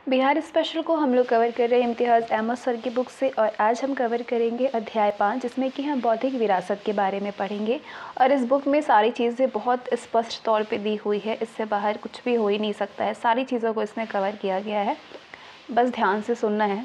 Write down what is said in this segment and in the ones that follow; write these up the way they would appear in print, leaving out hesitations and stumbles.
Bihar special को हम लोग कवर कर रहे हैं इम्तियाज़ अहमद सर की बुक से। और आज हम कवर करेंगे अध्याय 5, जिसमें कि हम बौद्धिक विरासत के बारे में पढ़ेंगे। और इस बुक में सारी चीज़ें बहुत स्पष्ट तौर पे दी हुई है, इससे बाहर कुछ भी हो ही नहीं सकता है। सारी चीज़ों को इसमें कवर किया गया है, बस ध्यान से सुनना है।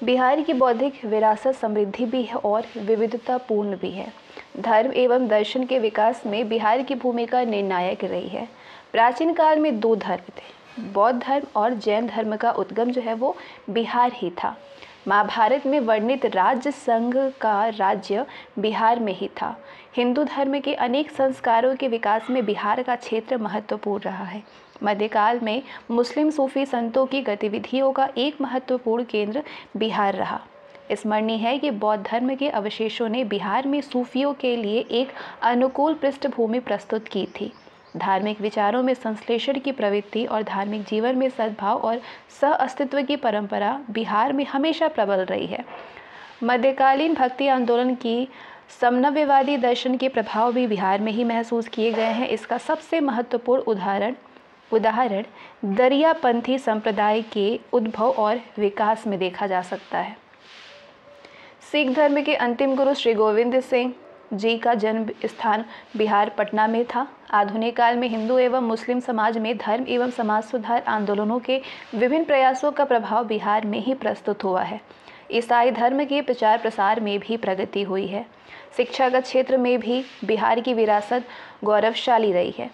बिहार की बौद्धिक विरासत समृद्धि भी है और विविधतापूर्ण भी है। धर्म एवं दर्शन के विकास में बिहार की भूमिका निर्णायक रही है। प्राचीन काल में 2 धर्म थे, बौद्ध धर्म और जैन धर्म का उद्गम जो है वो बिहार ही था। महाभारत में वर्णित राज्य संघ का राज्य बिहार में ही था। हिंदू धर्म के अनेक संस्कारों के विकास में बिहार का क्षेत्र महत्वपूर्ण रहा है। मध्यकाल में मुस्लिम सूफी संतों की गतिविधियों का एक महत्वपूर्ण केंद्र बिहार रहा। स्मरणीय है कि बौद्ध धर्म के अवशेषों ने बिहार में सूफियों के लिए एक अनुकूल पृष्ठभूमि प्रस्तुत की थी। धार्मिक विचारों में संश्लेषण की प्रवृत्ति और धार्मिक जीवन में सद्भाव और सह अस्तित्व की परंपरा बिहार में हमेशा प्रबल रही है। मध्यकालीन भक्ति आंदोलन की समन्वयवादी दर्शन के प्रभाव भी बिहार में ही महसूस किए गए हैं। इसका सबसे महत्वपूर्ण उदाहरण दरियापंथी संप्रदाय के उद्भव और विकास में देखा जा सकता है। सिख धर्म के अंतिम गुरु श्री गोविंद सिंह जी का जन्म स्थान बिहार पटना में था। आधुनिक काल में हिंदू एवं मुस्लिम समाज में धर्म एवं समाज सुधार आंदोलनों के विभिन्न प्रयासों का प्रभाव बिहार में ही प्रस्तुत हुआ है। ईसाई धर्म के प्रचार प्रसार में भी प्रगति हुई है। शिक्षागत क्षेत्र में भी बिहार की विरासत गौरवशाली रही है।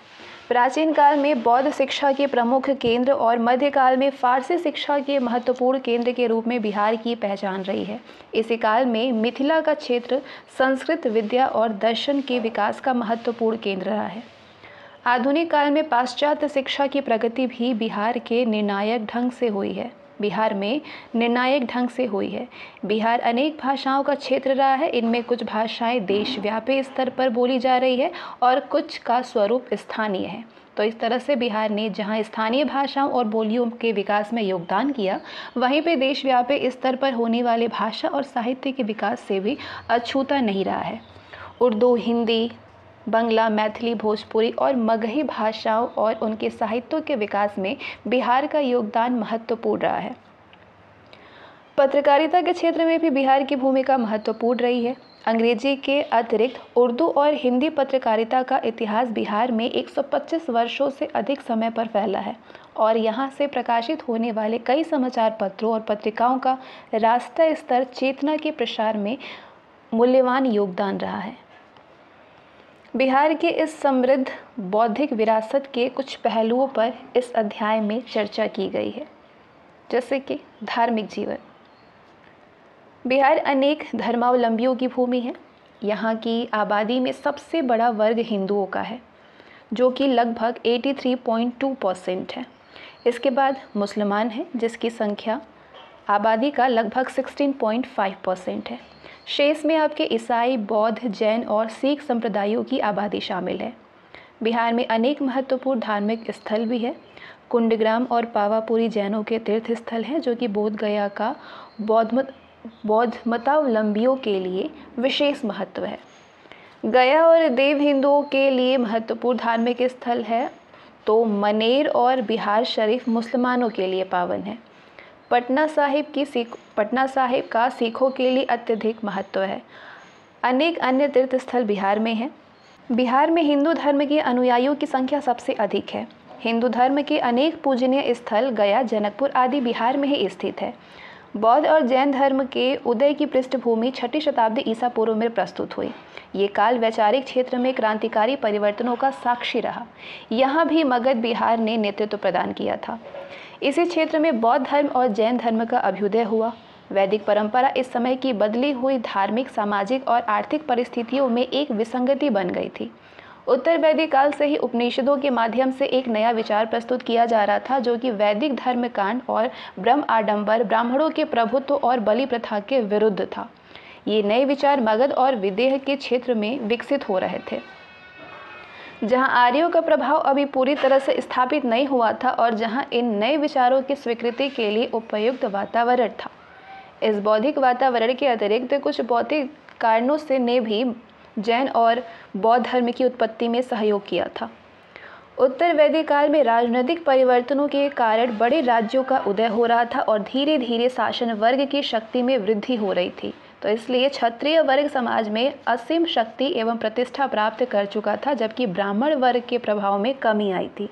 प्राचीन काल में बौद्ध शिक्षा के प्रमुख केंद्र और मध्यकाल में फारसी शिक्षा के महत्वपूर्ण केंद्र के रूप में बिहार की पहचान रही है। इसी काल में मिथिला का क्षेत्र संस्कृत विद्या और दर्शन के विकास का महत्वपूर्ण केंद्र रहा है। आधुनिक काल में पाश्चात्य शिक्षा की प्रगति भी बिहार में निर्णायक ढंग से हुई है। बिहार अनेक भाषाओं का क्षेत्र रहा है। इनमें कुछ भाषाएं देशव्यापी स्तर पर बोली जा रही है और कुछ का स्वरूप स्थानीय है। तो इस तरह से बिहार ने जहां स्थानीय भाषाओं और बोलियों के विकास में योगदान किया, वहीं पे देशव्यापी स्तर पर होने वाले भाषा और साहित्य के विकास से भी अछूता नहीं रहा है। उर्दू, हिंदी, बंगला, मैथिली, भोजपुरी और मगही भाषाओं और उनके साहित्यों के विकास में बिहार का योगदान महत्वपूर्ण रहा है। पत्रकारिता के क्षेत्र में भी बिहार की भूमिका महत्वपूर्ण रही है। अंग्रेजी के अतिरिक्त उर्दू और हिंदी पत्रकारिता का इतिहास बिहार में 125 वर्षों से अधिक समय पर फैला है और यहाँ से प्रकाशित होने वाले कई समाचार पत्रों और पत्रिकाओं का राष्ट्रीय स्तर चेतना के प्रसार में मूल्यवान योगदान रहा है। बिहार के इस समृद्ध बौद्धिक विरासत के कुछ पहलुओं पर इस अध्याय में चर्चा की गई है, जैसे कि धार्मिक जीवन। बिहार अनेक धर्मावलंबियों की भूमि है। यहाँ की आबादी में सबसे बड़ा वर्ग हिंदुओं का है, जो कि लगभग 83.2% है। इसके बाद मुसलमान हैं, जिसकी संख्या आबादी का लगभग 16.5% है। शेष में आपके ईसाई, बौद्ध, जैन और सिख संप्रदायों की आबादी शामिल है। बिहार में अनेक महत्वपूर्ण धार्मिक स्थल भी है। कुंडग्राम और पावापुरी जैनों के तीर्थ स्थल हैं, जो कि बोध गया का बौद्ध मतावलंबियों के लिए विशेष महत्व है। गया और देव हिंदुओं के लिए महत्वपूर्ण धार्मिक स्थल है, तो मनेर और बिहार शरीफ मुसलमानों के लिए पावन है। पटना साहिब का सिखों के लिए अत्यधिक महत्व है। अनेक अन्य तीर्थ स्थल बिहार में हैं। बिहार में हिंदू धर्म के अनुयायियों की संख्या सबसे अधिक है। हिंदू धर्म के अनेक पूजनीय स्थल गया, जनकपुर आदि बिहार में ही स्थित है। बौद्ध और जैन धर्म के उदय की पृष्ठभूमि 6ठी शताब्दी ईसा पूर्व में प्रस्तुत हुई। ये काल वैचारिक क्षेत्र में क्रांतिकारी परिवर्तनों का साक्षी रहा। यहाँ भी मगध बिहार ने नेतृत्व प्रदान किया था। इसी क्षेत्र में बौद्ध धर्म और जैन धर्म का अभ्युदय हुआ। वैदिक परंपरा इस समय की बदली हुई धार्मिक, सामाजिक और आर्थिक परिस्थितियों में एक विसंगति बन गई थी। उत्तर वैदिक काल से ही उपनिषदों के माध्यम से एक नया विचार प्रस्तुत किया जा रहा था, जो कि वैदिक धर्मकांड और ब्रह्म आडंबर, ब्राह्मणों के प्रभुत्व और बलि प्रथा के विरुद्ध था। ये नए विचार मगध और विदेह के क्षेत्र में विकसित हो रहे थे, जहां आर्यों का प्रभाव अभी पूरी तरह से स्थापित नहीं हुआ था और जहां इन नए विचारों की स्वीकृति के लिए उपयुक्त वातावरण था। इस बौद्धिक वातावरण के अतिरिक्त कुछ भौतिक कारणों से ने भी जैन और बौद्ध धर्म की उत्पत्ति में सहयोग किया था। उत्तर वैदिक काल में राजनीतिक परिवर्तनों के कारण बड़े राज्यों का उदय हो रहा था और धीरे धीरे शासन वर्ग की शक्ति में वृद्धि हो रही थी। तो इसलिए क्षत्रिय वर्ग समाज में असीम शक्ति एवं प्रतिष्ठा प्राप्त कर चुका था, जबकि ब्राह्मण वर्ग के प्रभाव में कमी आई थी।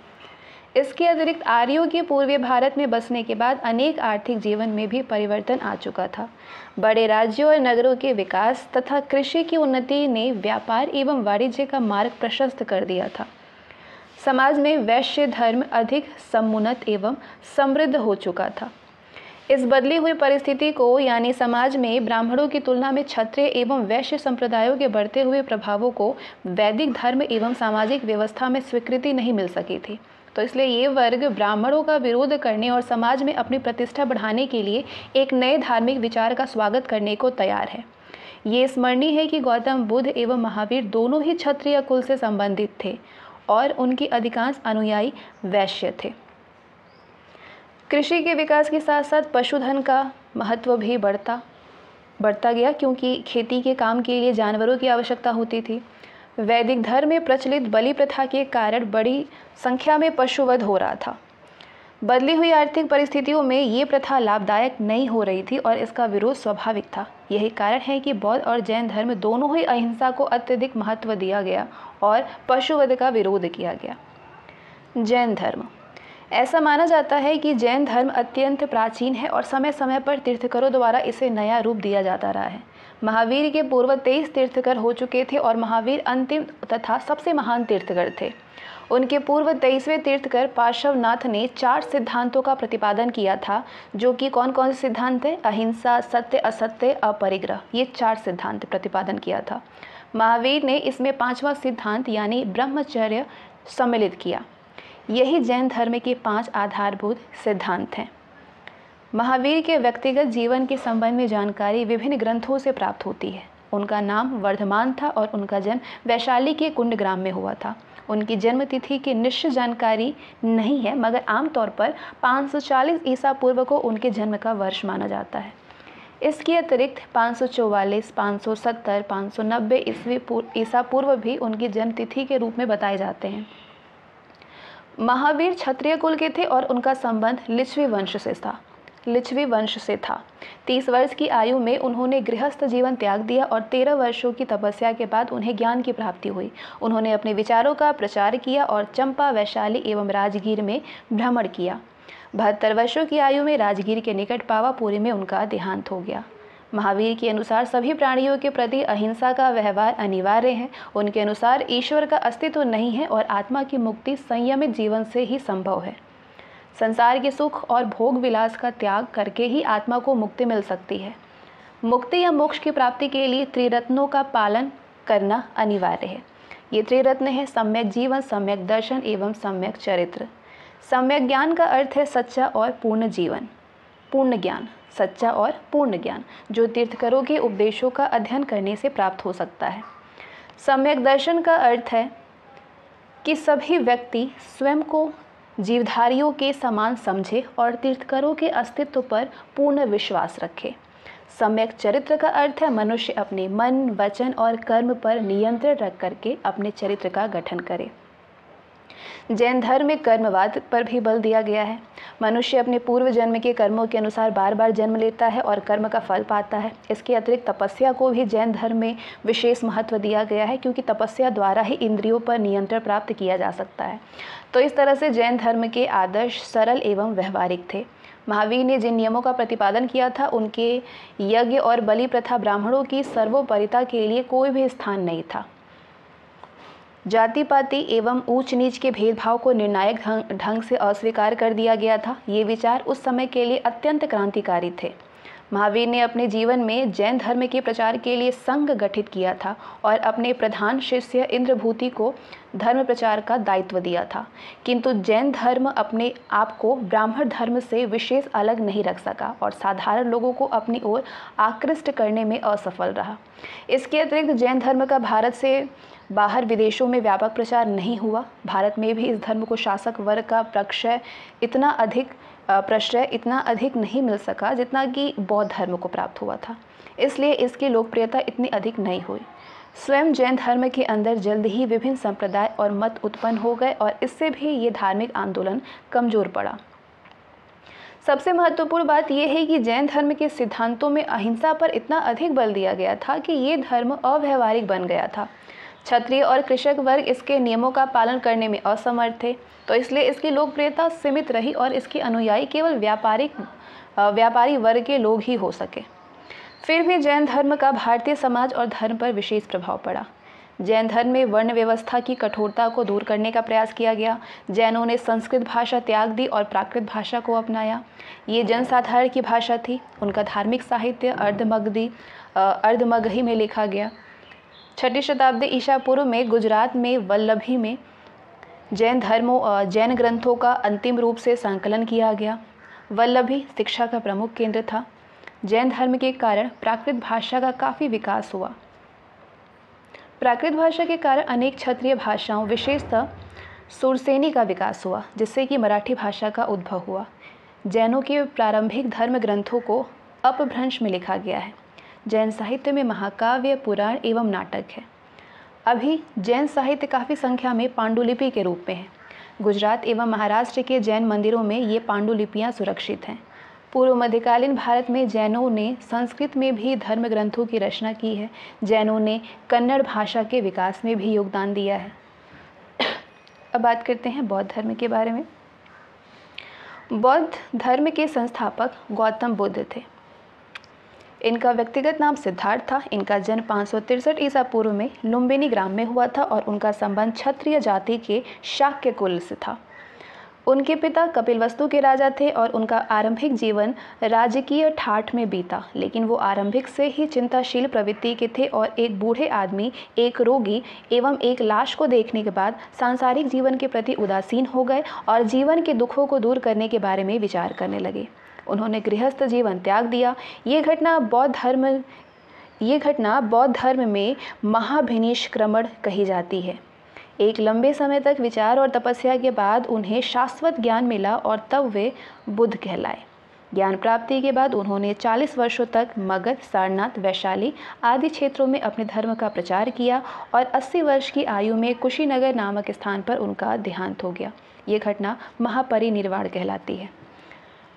इसके अतिरिक्त आर्यों के पूर्वी भारत में बसने के बाद अनेक आर्थिक जीवन में भी परिवर्तन आ चुका था। बड़े राज्यों और नगरों के विकास तथा कृषि की उन्नति ने व्यापार एवं वाणिज्य का मार्ग प्रशस्त कर दिया था। समाज में वैश्य धर्म अधिक समुन्नत एवं समृद्ध हो चुका था। इस बदली हुई परिस्थिति को यानी समाज में ब्राह्मणों की तुलना में क्षत्रिय एवं वैश्य संप्रदायों के बढ़ते हुए प्रभावों को वैदिक धर्म एवं सामाजिक व्यवस्था में स्वीकृति नहीं मिल सकी थी। तो इसलिए ये वर्ग ब्राह्मणों का विरोध करने और समाज में अपनी प्रतिष्ठा बढ़ाने के लिए एक नए धार्मिक विचार का स्वागत करने को तैयार है। ये स्मरणीय है कि गौतम बुद्ध एवं महावीर दोनों ही क्षत्रिय कुल से संबंधित थे और उनके अधिकांश अनुयायी वैश्य थे। कृषि के विकास के साथ साथ पशुधन का महत्व भी बढ़ता गया, क्योंकि खेती के काम के लिए जानवरों की आवश्यकता होती थी। वैदिक धर्म में प्रचलित बलि प्रथा के कारण बड़ी संख्या में पशुवध हो रहा था। बदली हुई आर्थिक परिस्थितियों में ये प्रथा लाभदायक नहीं हो रही थी और इसका विरोध स्वाभाविक था। यही कारण है कि बौद्ध और जैन धर्म दोनों ही अहिंसा को अत्यधिक महत्व दिया गया और पशुवध का विरोध किया गया। जैन धर्म, ऐसा माना जाता है कि जैन धर्म अत्यंत प्राचीन है और समय समय पर तीर्थंकरों द्वारा इसे नया रूप दिया जाता रहा है। महावीर के पूर्व 23 तीर्थंकर हो चुके थे और महावीर अंतिम तथा सबसे महान तीर्थंकर थे। उनके पूर्व 23वें तीर्थंकर पार्श्वनाथ ने 4 सिद्धांतों का प्रतिपादन किया था, जो कि कौन कौन से सिद्धांत थे? अहिंसा, सत्य, असत्य, अपरिग्रह, ये 4 सिद्धांत प्रतिपादन किया था। महावीर ने इसमें 5वां सिद्धांत यानी ब्रह्मचर्य सम्मिलित किया। यही जैन धर्म के 5 आधारभूत सिद्धांत हैं। महावीर के व्यक्तिगत जीवन के संबंध में जानकारी विभिन्न ग्रंथों से प्राप्त होती है। उनका नाम वर्धमान था और उनका जन्म वैशाली के कुंडग्राम में हुआ था। उनकी जन्म तिथि की निश्चित जानकारी नहीं है, मगर आमतौर पर 540 ईसा पूर्व को उनके जन्म का वर्ष माना जाता है। इसके अतिरिक्त 544, 570, 590 ईसा पूर्व भी उनकी जन्म तिथि के रूप में बताए जाते हैं। महावीर क्षत्रिय कुल के थे और उनका संबंध लिच्छवी वंश से था। 30 वर्ष की आयु में उन्होंने गृहस्थ जीवन त्याग दिया और 13 वर्षों की तपस्या के बाद उन्हें ज्ञान की प्राप्ति हुई। उन्होंने अपने विचारों का प्रचार किया और चंपा, वैशाली एवं राजगीर में भ्रमण किया। 72 वर्षों की आयु में राजगीर के निकट पावापुरी में उनका देहांत हो गया। महावीर के अनुसार सभी प्राणियों के प्रति अहिंसा का व्यवहार अनिवार्य है। उनके अनुसार ईश्वर का अस्तित्व नहीं है और आत्मा की मुक्ति संयमित जीवन से ही संभव है। संसार के सुख और भोग विलास का त्याग करके ही आत्मा को मुक्ति मिल सकती है। मुक्ति या मोक्ष की प्राप्ति के लिए त्रिरत्नों का पालन करना अनिवार्य है। ये त्रिरत्न है सम्यक जीवन, सम्यक दर्शन एवं सम्यक चरित्र। सम्यक ज्ञान का अर्थ है सच्चा और पूर्ण जीवन, पूर्ण ज्ञान, सच्चा और पूर्ण ज्ञान, जो तीर्थंकरों के उपदेशों का अध्ययन करने से प्राप्त हो सकता है। सम्यक दर्शन का अर्थ है कि सभी व्यक्ति स्वयं को जीवधारियों के समान समझे और तीर्थंकरों के अस्तित्व पर पूर्ण विश्वास रखे। सम्यक चरित्र का अर्थ है मनुष्य अपने मन, वचन और कर्म पर नियंत्रण रख करके अपने चरित्र का गठन करे। जैन धर्म में कर्मवाद पर भी बल दिया गया है। मनुष्य अपने पूर्व जन्म के कर्मों के अनुसार बार बार जन्म लेता है और कर्म का फल पाता है। इसके अतिरिक्त तपस्या को भी जैन धर्म में विशेष महत्व दिया गया है, क्योंकि तपस्या द्वारा ही इंद्रियों पर नियंत्रण प्राप्त किया जा सकता है। तो इस तरह से जैन धर्म के आदर्श सरल एवं व्यवहारिक थे। महावीर ने जिन नियमों का प्रतिपादन किया था, उनके यज्ञ और बलि प्रथा ब्राह्मणों की सर्वोपरिता के लिए कोई भी स्थान नहीं था। जाति पाति एवं ऊंच नीच के भेदभाव को निर्णायक ढंग से अस्वीकार कर दिया गया था। ये विचार उस समय के लिए अत्यंत क्रांतिकारी थे। महावीर ने अपने जीवन में जैन धर्म के प्रचार के लिए संघ गठित किया था और अपने प्रधान शिष्य इंद्रभूति को धर्म प्रचार का दायित्व दिया था, किंतु जैन धर्म अपने आप को ब्राह्मण धर्म से विशेष अलग नहीं रख सका और साधारण लोगों को अपनी ओर आकृष्ट करने में असफल रहा। इसके अतिरिक्त जैन धर्म का भारत से बाहर विदेशों में व्यापक प्रचार नहीं हुआ। भारत में भी इस धर्म को शासक वर्ग का प्रश्रय इतना अधिक नहीं मिल सका जितना कि बौद्ध धर्म को प्राप्त हुआ था। इसलिए इसकी लोकप्रियता इतनी अधिक नहीं हुई। स्वयं जैन धर्म के अंदर जल्द ही विभिन्न संप्रदाय और मत उत्पन्न हो गए और इससे भी ये धार्मिक आंदोलन कमजोर पड़ा। सबसे महत्वपूर्ण बात यह है कि जैन धर्म के सिद्धांतों में अहिंसा पर इतना अधिक बल दिया गया था कि ये धर्म अव्यावहारिक बन गया था। क्षत्रिय और कृषक वर्ग इसके नियमों का पालन करने में असमर्थ थे, तो इसलिए इसकी लोकप्रियता सीमित रही और इसके अनुयायी केवल व्यापारी वर्ग के लोग ही हो सके। फिर भी जैन धर्म का भारतीय समाज और धर्म पर विशेष प्रभाव पड़ा। जैन धर्म में वर्ण व्यवस्था की कठोरता को दूर करने का प्रयास किया गया। जैनों ने संस्कृत भाषा त्याग दी और प्राकृत भाषा को अपनाया। ये जनसाधारण की भाषा थी। उनका धार्मिक साहित्य अर्धमगही में लिखा गया। 6ठी शताब्दी ईसा पूर्व में गुजरात में वल्लभी में जैन ग्रंथों का अंतिम रूप से संकलन किया गया। वल्लभी शिक्षा का प्रमुख केंद्र था। जैन धर्म के कारण प्राकृत भाषा का काफ़ी विकास हुआ। प्राकृत भाषा के कारण अनेक क्षत्रिय भाषाओं, विशेषतः सुरसेनी का विकास हुआ, जिससे कि मराठी भाषा का उद्भव हुआ। जैनों के प्रारंभिक धर्म ग्रंथों को अपभ्रंश में लिखा गया है। जैन साहित्य में महाकाव्य, पुराण एवं नाटक है। अभी जैन साहित्य काफ़ी संख्या में पांडुलिपि के रूप में है। गुजरात एवं महाराष्ट्र के जैन मंदिरों में ये पांडुलिपियाँ सुरक्षित हैं। पूर्व मध्यकालीन भारत में जैनों ने संस्कृत में भी धर्म ग्रंथों की रचना की है। जैनों ने कन्नड़ भाषा के विकास में भी योगदान दिया है। अब बात करते हैं बौद्ध धर्म के बारे में। बौद्ध धर्म के संस्थापक गौतम बुद्ध थे। इनका व्यक्तिगत नाम सिद्धार्थ था। इनका जन्म 563 ईसा पूर्व में लुम्बिनी ग्राम में हुआ था और उनका संबंध क्षत्रिय जाति के शाक्य कुल से था। उनके पिता कपिलवस्तु के राजा थे और उनका आरंभिक जीवन राजकीय ठाठ में बीता, लेकिन वो आरंभिक से ही चिंताशील प्रवृत्ति के थे और एक बूढ़े आदमी, एक रोगी एवं एक लाश को देखने के बाद सांसारिक जीवन के प्रति उदासीन हो गए और जीवन के दुखों को दूर करने के बारे में विचार करने लगे। उन्होंने गृहस्थ जीवन त्याग दिया। ये घटना बौद्ध धर्म में महाभिनिष्क्रमण कही जाती है। एक लंबे समय तक विचार और तपस्या के बाद उन्हें शाश्वत ज्ञान मिला और तब वे बुद्ध कहलाए। ज्ञान प्राप्ति के बाद उन्होंने 40 वर्षों तक मगध, सारनाथ, वैशाली आदि क्षेत्रों में अपने धर्म का प्रचार किया और 80 वर्ष की आयु में कुशीनगर नामक स्थान पर उनका देहांत हो गया। ये घटना महापरिनिर्वाण कहलाती है।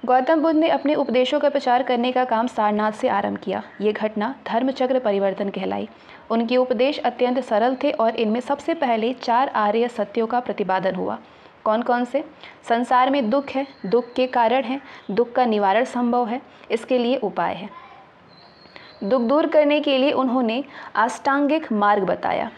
गौतम बुद्ध ने अपने उपदेशों का प्रचार करने का काम सारनाथ से आरंभ किया। ये घटना धर्मचक्र परिवर्तन कहलाई। उनके उपदेश अत्यंत सरल थे और इनमें सबसे पहले 4 आर्य सत्यों का प्रतिपादन हुआ। कौन कौन से? संसार में दुख है, दुख के कारण है, दुख का निवारण संभव है, इसके लिए उपाय है। दुख दूर करने के लिए उन्होंने अष्टांगिक मार्ग बताया।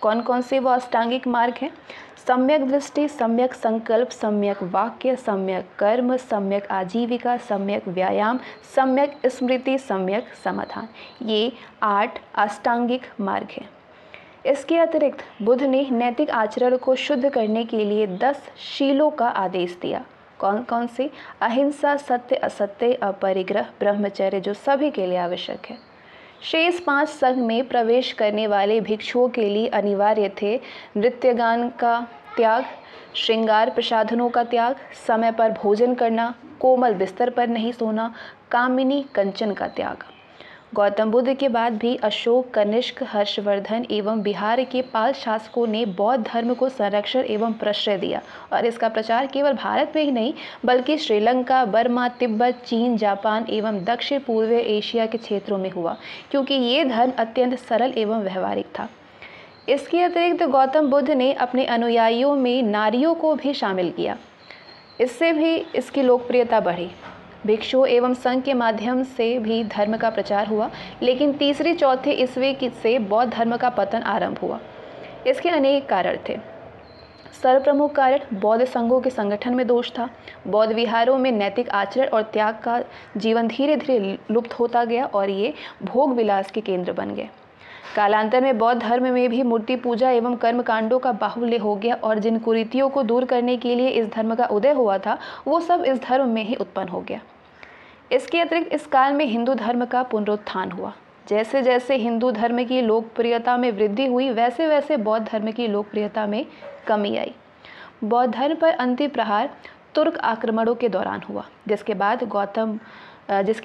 कौन कौन से वो अष्टांगिक मार्ग हैं? सम्यक दृष्टि, सम्यक संकल्प, सम्यक वाक्य, सम्यक कर्म, सम्यक आजीविका, सम्यक व्यायाम, सम्यक स्मृति, सम्यक समाधान। ये 8 अष्टांगिक मार्ग हैं। इसके अतिरिक्त बुद्ध ने नैतिक आचरण को शुद्ध करने के लिए 10 शीलों का आदेश दिया। कौन कौन से? अहिंसा, सत्य, असत्य, अपरिग्रह, ब्रह्मचर्य, जो सभी के लिए आवश्यक है। शेष 5 संघ में प्रवेश करने वाले भिक्षुओं के लिए अनिवार्य थे नृत्यगान का त्याग, श्रृंगार प्रसाधनों का त्याग, समय पर भोजन करना, कोमल बिस्तर पर नहीं सोना, कामिनी कंचन का त्याग। गौतम बुद्ध के बाद भी अशोक, कनिष्क, हर्षवर्धन एवं बिहार के पाल शासकों ने बौद्ध धर्म को संरक्षण एवं प्रश्रय दिया और इसका प्रचार केवल भारत में ही नहीं बल्कि श्रीलंका, बर्मा, तिब्बत, चीन, जापान एवं दक्षिण पूर्व एशिया के क्षेत्रों में हुआ, क्योंकि ये धर्म अत्यंत सरल एवं व्यवहारिक था। इसके अतिरिक्त गौतम बुद्ध ने अपने अनुयायियों में नारियों को भी शामिल किया। इससे भी इसकी लोकप्रियता बढ़ी। भिक्षुओं एवं संघ के माध्यम से भी धर्म का प्रचार हुआ, लेकिन 3री-4थे ईस्वी से बौद्ध धर्म का पतन आरंभ हुआ। इसके अनेक कारण थे। सर्वप्रमुख कारण बौद्ध संघों के संगठन में दोष था। बौद्ध विहारों में नैतिक आचरण और त्याग का जीवन धीरे धीरे लुप्त होता गया और ये भोग विलास के केंद्र बन गए। कालांतर में बौद्ध धर्म में भी मूर्ति पूजा एवं कर्मकांडों का बाहुल्य हो गया और जिन कुरीतियों को दूर करने के लिए इस धर्म का उदय हुआ था वो सब इस धर्म में ही उत्पन्न हो गया। इसके अतिरिक्त इस काल में हिंदू धर्म का पुनरुत्थान हुआ। जैसे जैसे हिंदू धर्म की लोकप्रियता में वृद्धि हुई वैसे वैसे बौद्ध धर्म की लोकप्रियता में कमी आई। बौद्ध धर्म पर अंतिम प्रहार तुर्क आक्रमणों के दौरान हुआ, जिसके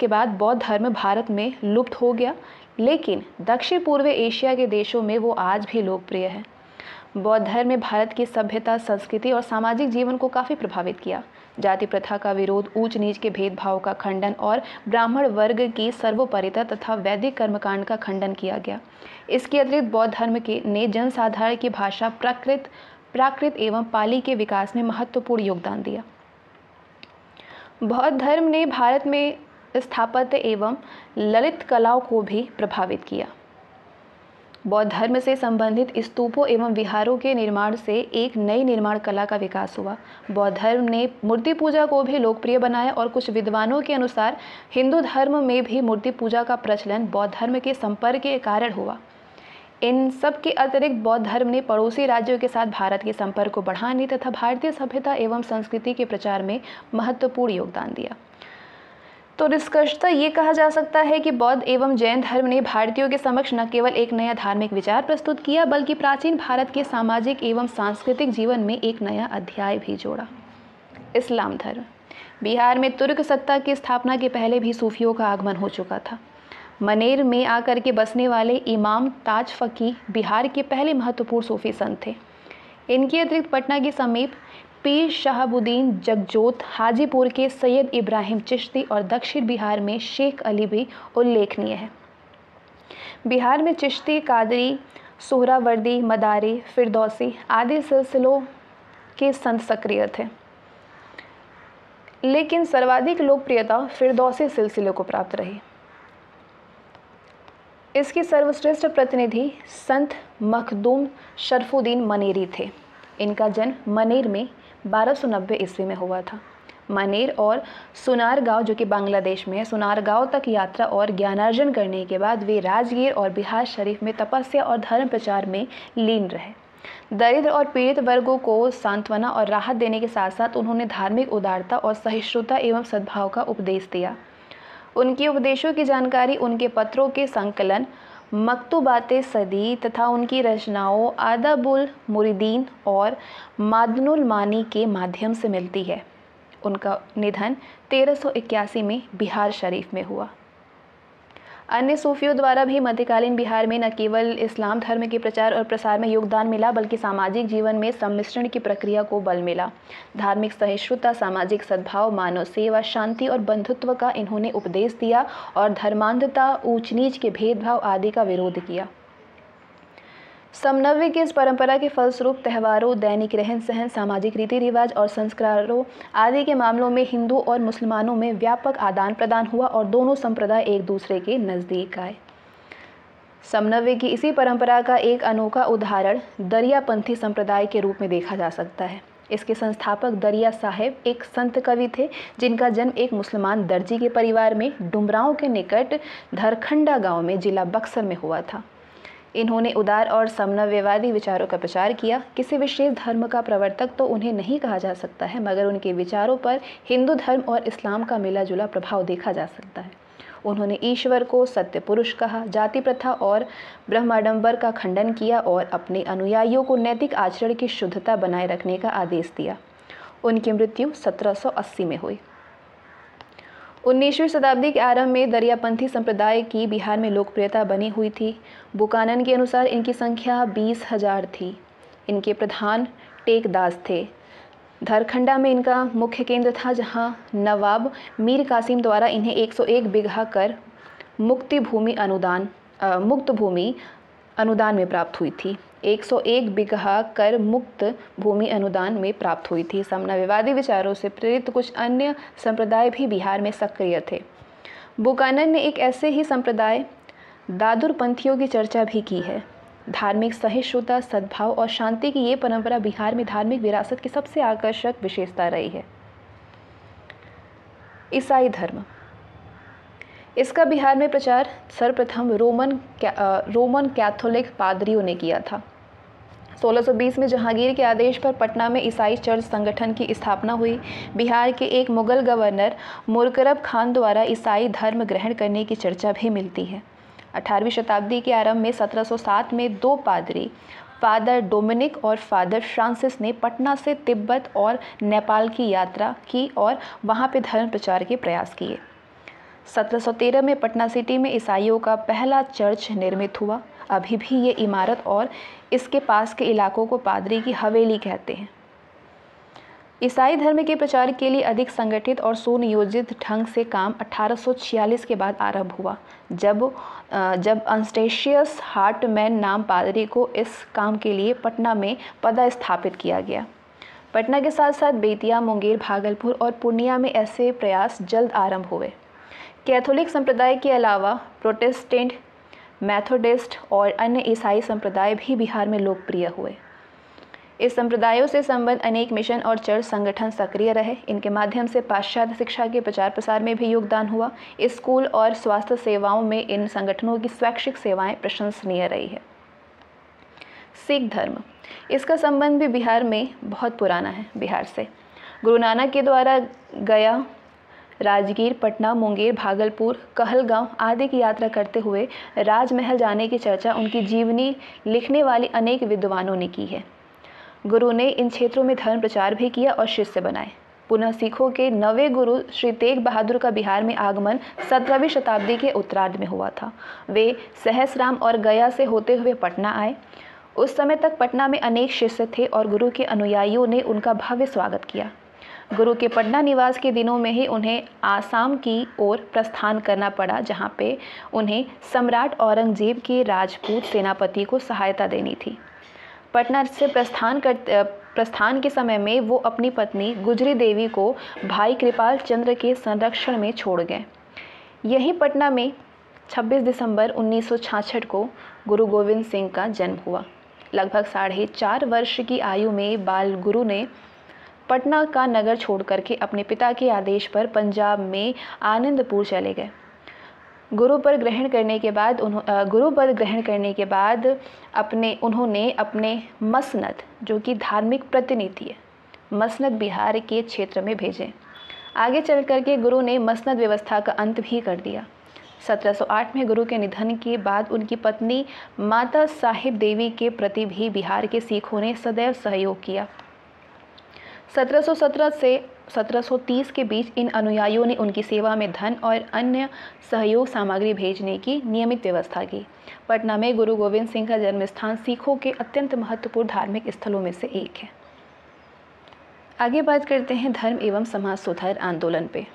बाद बौद्ध धर्म भारत में लुप्त हो गया, लेकिन दक्षिण पूर्व एशिया के देशों में वो आज भी लोकप्रिय है। बौद्ध धर्म ने भारत की सभ्यता, संस्कृति और सामाजिक जीवन को काफ़ी प्रभावित किया। जाति प्रथा का विरोध, ऊंच नीच के भेदभाव का खंडन और ब्राह्मण वर्ग की सर्वोपरिता तथा वैदिक कर्मकांड का खंडन किया गया। इसके अतिरिक्त बौद्ध धर्म ने जनसाधारण की भाषा प्राकृत एवं पाली के विकास में महत्वपूर्ण योगदान दिया। बौद्ध धर्म ने भारत में स्थापत्य एवं ललित कलाओं को भी प्रभावित किया। बौद्ध धर्म से संबंधित स्तूपों एवं विहारों के निर्माण से एक नई निर्माण कला का विकास हुआ। बौद्ध धर्म ने मूर्ति पूजा को भी लोकप्रिय बनाया और कुछ विद्वानों के अनुसार हिंदू धर्म में भी मूर्ति पूजा का प्रचलन बौद्ध धर्म के संपर्क के कारण हुआ। इन सब के अतिरिक्त बौद्ध धर्म ने पड़ोसी राज्यों के साथ भारत के संपर्क को बढ़ाने तथा भारतीय सभ्यता एवं संस्कृति के प्रचार में महत्वपूर्ण योगदान दिया। तो निष्कर्षतः ये कहा जा सकता है कि बौद्ध एवं जैन धर्म ने भारतीयों के समक्ष न केवल एक नया धार्मिक विचार प्रस्तुत किया, बल्कि प्राचीन भारत के सामाजिक एवं सांस्कृतिक जीवन में एक नया अध्याय भी जोड़ा। इस्लाम धर्म। बिहार में तुर्क सत्ता की स्थापना के पहले भी सूफियों का आगमन हो चुका था। मनेर में आकर के बसने वाले इमाम ताज फकी बिहार के पहले महत्वपूर्ण सूफी संत थे। इनके अतिरिक्त पटना के समीप पीर शहाबुद्दीन जगजोत, हाजीपुर के सैयद इब्राहिम चिश्ती और दक्षिण बिहार में शेख अली भी उल्लेखनीय है। बिहार में चिश्ती, कादरी, सोहरावर्दी, मदारी, फिरदौसी आदि सिलसिलों के संत सक्रिय थे, लेकिन सर्वाधिक लोकप्रियता फिरदौसी सिलसिले को प्राप्त रही। इसके सर्वश्रेष्ठ प्रतिनिधि संत मखदूम शरफुद्दीन मनेरी थे। इनका जन्म मनेर में 1290 ईस्वी में हुआ था। मनेर और सुनारगांव, जो कि बांग्लादेश में है, सुनारगांव तक यात्रा और ज्ञानार्जन करने के बाद वे राजगीर और बिहार शरीफ में तपस्या और धर्म प्रचार में लीन रहे। दरिद्र और पीड़ित वर्गों को सांत्वना और राहत देने के साथ साथ उन्होंने धार्मिक उदारता और सहिष्णुता एवं सद्भाव का उपदेश दिया। उनके उपदेशों की जानकारी उनके पत्रों के संकलन मकतूबाते सदी तथा उनकी रचनाओं आदाबुल मुरीदीन और मादनुल मानी के माध्यम से मिलती है। उनका निधन 1381 में बिहार शरीफ में हुआ। अन्य सूफियों द्वारा भी मध्यकालीन बिहार में न केवल इस्लाम धर्म के प्रचार और प्रसार में योगदान मिला, बल्कि सामाजिक जीवन में सम्मिश्रण की प्रक्रिया को बल मिला। धार्मिक सहिष्णुता, सामाजिक सद्भाव, मानव सेवा, शांति और बंधुत्व का इन्होंने उपदेश दिया और धर्मांधता, ऊंच नीच के भेदभाव आदि का विरोध किया। समन्वय की इस परंपरा के फलस्वरूप त्योहारों, दैनिक रहन सहन, सामाजिक रीति रिवाज और संस्कारों आदि के मामलों में हिंदू और मुसलमानों में व्यापक आदान प्रदान हुआ और दोनों संप्रदाय एक दूसरे के नज़दीक आए। समन्वय की इसी परंपरा का एक अनोखा उदाहरण दरियापंथी संप्रदाय के रूप में देखा जा सकता है। इसके संस्थापक दरिया साहेब एक संत कवि थे, जिनका जन्म एक मुसलमान दर्जी के परिवार में डुमरांव के निकट धरखंडा गाँव में जिला बक्सर में हुआ था। इन्होंने उदार और समन्वयवादी विचारों का प्रचार किया। किसी विशेष धर्म का प्रवर्तक तो उन्हें नहीं कहा जा सकता है, मगर उनके विचारों पर हिंदू धर्म और इस्लाम का मिला जुला प्रभाव देखा जा सकता है। उन्होंने ईश्वर को सत्य पुरुष कहा, जाति प्रथा और ब्रह्माडंबर का खंडन किया और अपने अनुयायियों को नैतिक आचरण की शुद्धता बनाए रखने का आदेश दिया। उनकी मृत्यु 1780 में हुई। 19वीं शताब्दी के आरंभ में दरियापंथी संप्रदाय की बिहार में लोकप्रियता बनी हुई थी। बुकानन के अनुसार इनकी संख्या 20,000 थी। इनके प्रधान टेकदास थे। धरखंडा में इनका मुख्य केंद्र था, जहां नवाब मीर कासिम द्वारा इन्हें 101 बिगहा कर मुक्त भूमि अनुदान में प्राप्त हुई थी। 101 बिगहा कर मुक्त भूमि अनुदान में प्राप्त हुई थी। समन्वयवादी विचारों से प्रेरित कुछ अन्य संप्रदाय भी बिहार में सक्रिय थे। बुकानन ने एक ऐसे ही संप्रदाय दादुरपंथियों की चर्चा भी की है। धार्मिक सहिष्णुता, सद्भाव और शांति की ये परंपरा बिहार में धार्मिक विरासत की सबसे आकर्षक विशेषता रही है। ईसाई धर्म। इसका बिहार में प्रचार सर्वप्रथम रोमन कैथोलिक पादरियों ने किया था। 1620 में जहांगीर के आदेश पर पटना में ईसाई चर्च संगठन की स्थापना हुई। बिहार के एक मुगल गवर्नर मुरकरब खान द्वारा ईसाई धर्म ग्रहण करने की चर्चा भी मिलती है। 18वीं शताब्दी के आरंभ में 1707 में 2 पादरी फादर डोमिनिक और फादर फ्रांसिस ने पटना से तिब्बत और नेपाल की यात्रा की और वहाँ पे धर्म प्रचार के प्रयास किए। 1713 में पटना सिटी में ईसाइयों का पहला चर्च निर्मित हुआ। अभी भी ये इमारत और इसके पास के इलाकों को पादरी की हवेली कहते हैं। ईसाई धर्म के प्रचार के लिए अधिक संगठित और सुनियोजित ढंग से काम 1846 के बाद आरंभ हुआ, जब अंस्टेशियस हार्टमैन नाम पादरी को इस काम के लिए पटना में पदस्थापित किया गया। पटना के साथ साथ बेतिया, मुंगेर, भागलपुर और पूर्णिया में ऐसे प्रयास जल्द आरंभ हुए। कैथोलिक संप्रदाय के अलावा प्रोटेस्टेंट, मेथोडिस्ट और अन्य ईसाई संप्रदाय भी बिहार में लोकप्रिय हुए। इस संप्रदायों से संबद्ध अनेक मिशन और चर्च संगठन सक्रिय रहे। इनके माध्यम से पाश्चात्य शिक्षा के प्रचार प्रसार में भी योगदान हुआ। स्कूल और स्वास्थ्य सेवाओं में इन संगठनों की स्वैच्छिक सेवाएं प्रशंसनीय रही है। सिख धर्म, इसका संबंध भी बिहार में बहुत पुराना है। बिहार से गुरु नानक के द्वारा गया, राजगीर, पटना, मुंगेर, भागलपुर, कहलगांव आदि की यात्रा करते हुए राजमहल जाने की चर्चा उनकी जीवनी लिखने वाले अनेक विद्वानों ने की है। गुरु ने इन क्षेत्रों में धर्म प्रचार भी किया और शिष्य बनाए। पुनः सिखों के नवे गुरु श्री तेग बहादुर का बिहार में आगमन 17वीं शताब्दी के उत्तरार्ध में हुआ था। वे सहसराम और गया से होते हुए पटना आए। उस समय तक पटना में अनेक शिष्य थे और गुरु के अनुयायियों ने उनका भव्य स्वागत किया। गुरु के पटना निवास के दिनों में ही उन्हें आसाम की ओर प्रस्थान करना पड़ा, जहाँ पे उन्हें सम्राट औरंगजेब के राजपूत सेनापति को सहायता देनी थी। पटना से प्रस्थान के समय में वो अपनी पत्नी गुजरी देवी को भाई कृपाल चंद्र के संरक्षण में छोड़ गए। यही पटना में 26 दिसंबर 1966 को गुरु गोविंद सिंह का जन्म हुआ। लगभग 4.5 वर्ष की आयु में बाल गुरु ने पटना का नगर छोड़ करके अपने पिता के आदेश पर पंजाब में आनंदपुर चले गए। गुरु पद ग्रहण करने के बाद उन्होंने अपने मसनद, जो कि धार्मिक प्रतिनिधि है, मसनद बिहार के क्षेत्र में भेजे। आगे चल करके गुरु ने मसनद व्यवस्था का अंत भी कर दिया। 1708 में गुरु के निधन के बाद उनकी पत्नी माता साहिब देवी के प्रति भी बिहार के सिखों ने सदैव सहयोग किया। 1717 से 1730 के बीच इन अनुयायियों ने उनकी सेवा में धन और अन्य सहयोग सामग्री भेजने की नियमित व्यवस्था की। पटना में गुरु गोविंद सिंह का जन्म स्थान सिखों के अत्यंत महत्वपूर्ण धार्मिक स्थलों में से एक है। आगे बात करते हैं धर्म एवं समाज सुधार आंदोलन पे।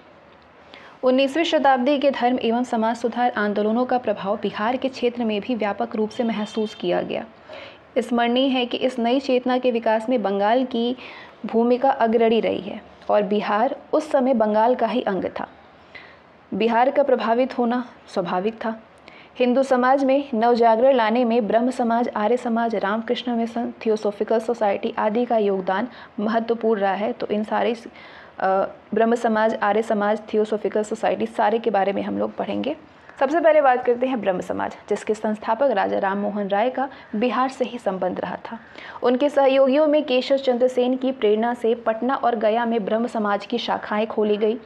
19वीं शताब्दी के धर्म एवं समाज सुधार आंदोलनों का प्रभाव बिहार के क्षेत्र में भी व्यापक रूप से महसूस किया गया। स्मरणीय है कि इस नई चेतना के विकास में बंगाल की भूमिका अग्रणी रही है और बिहार उस समय बंगाल का ही अंग था। बिहार का प्रभावित होना स्वाभाविक था। हिंदू समाज में नवजागरण लाने में ब्रह्म समाज, Arya Samaj, Ramakrishna mission, theosophical society आदि का योगदान महत्वपूर्ण रहा है। तो इन सारे ब्रह्म समाज, आर्य समाज, थियोसॉफिकल सोसाइटी सारे के बारे में हम लोग पढ़ेंगे। सबसे पहले बात करते हैं ब्रह्म समाज, जिसके संस्थापक राजा राम मोहन राय का बिहार से ही संबंध रहा था। उनके सहयोगियों में केशव चंद्र सेन की प्रेरणा से पटना और गया में ब्रह्म समाज की शाखाएं खोली गई।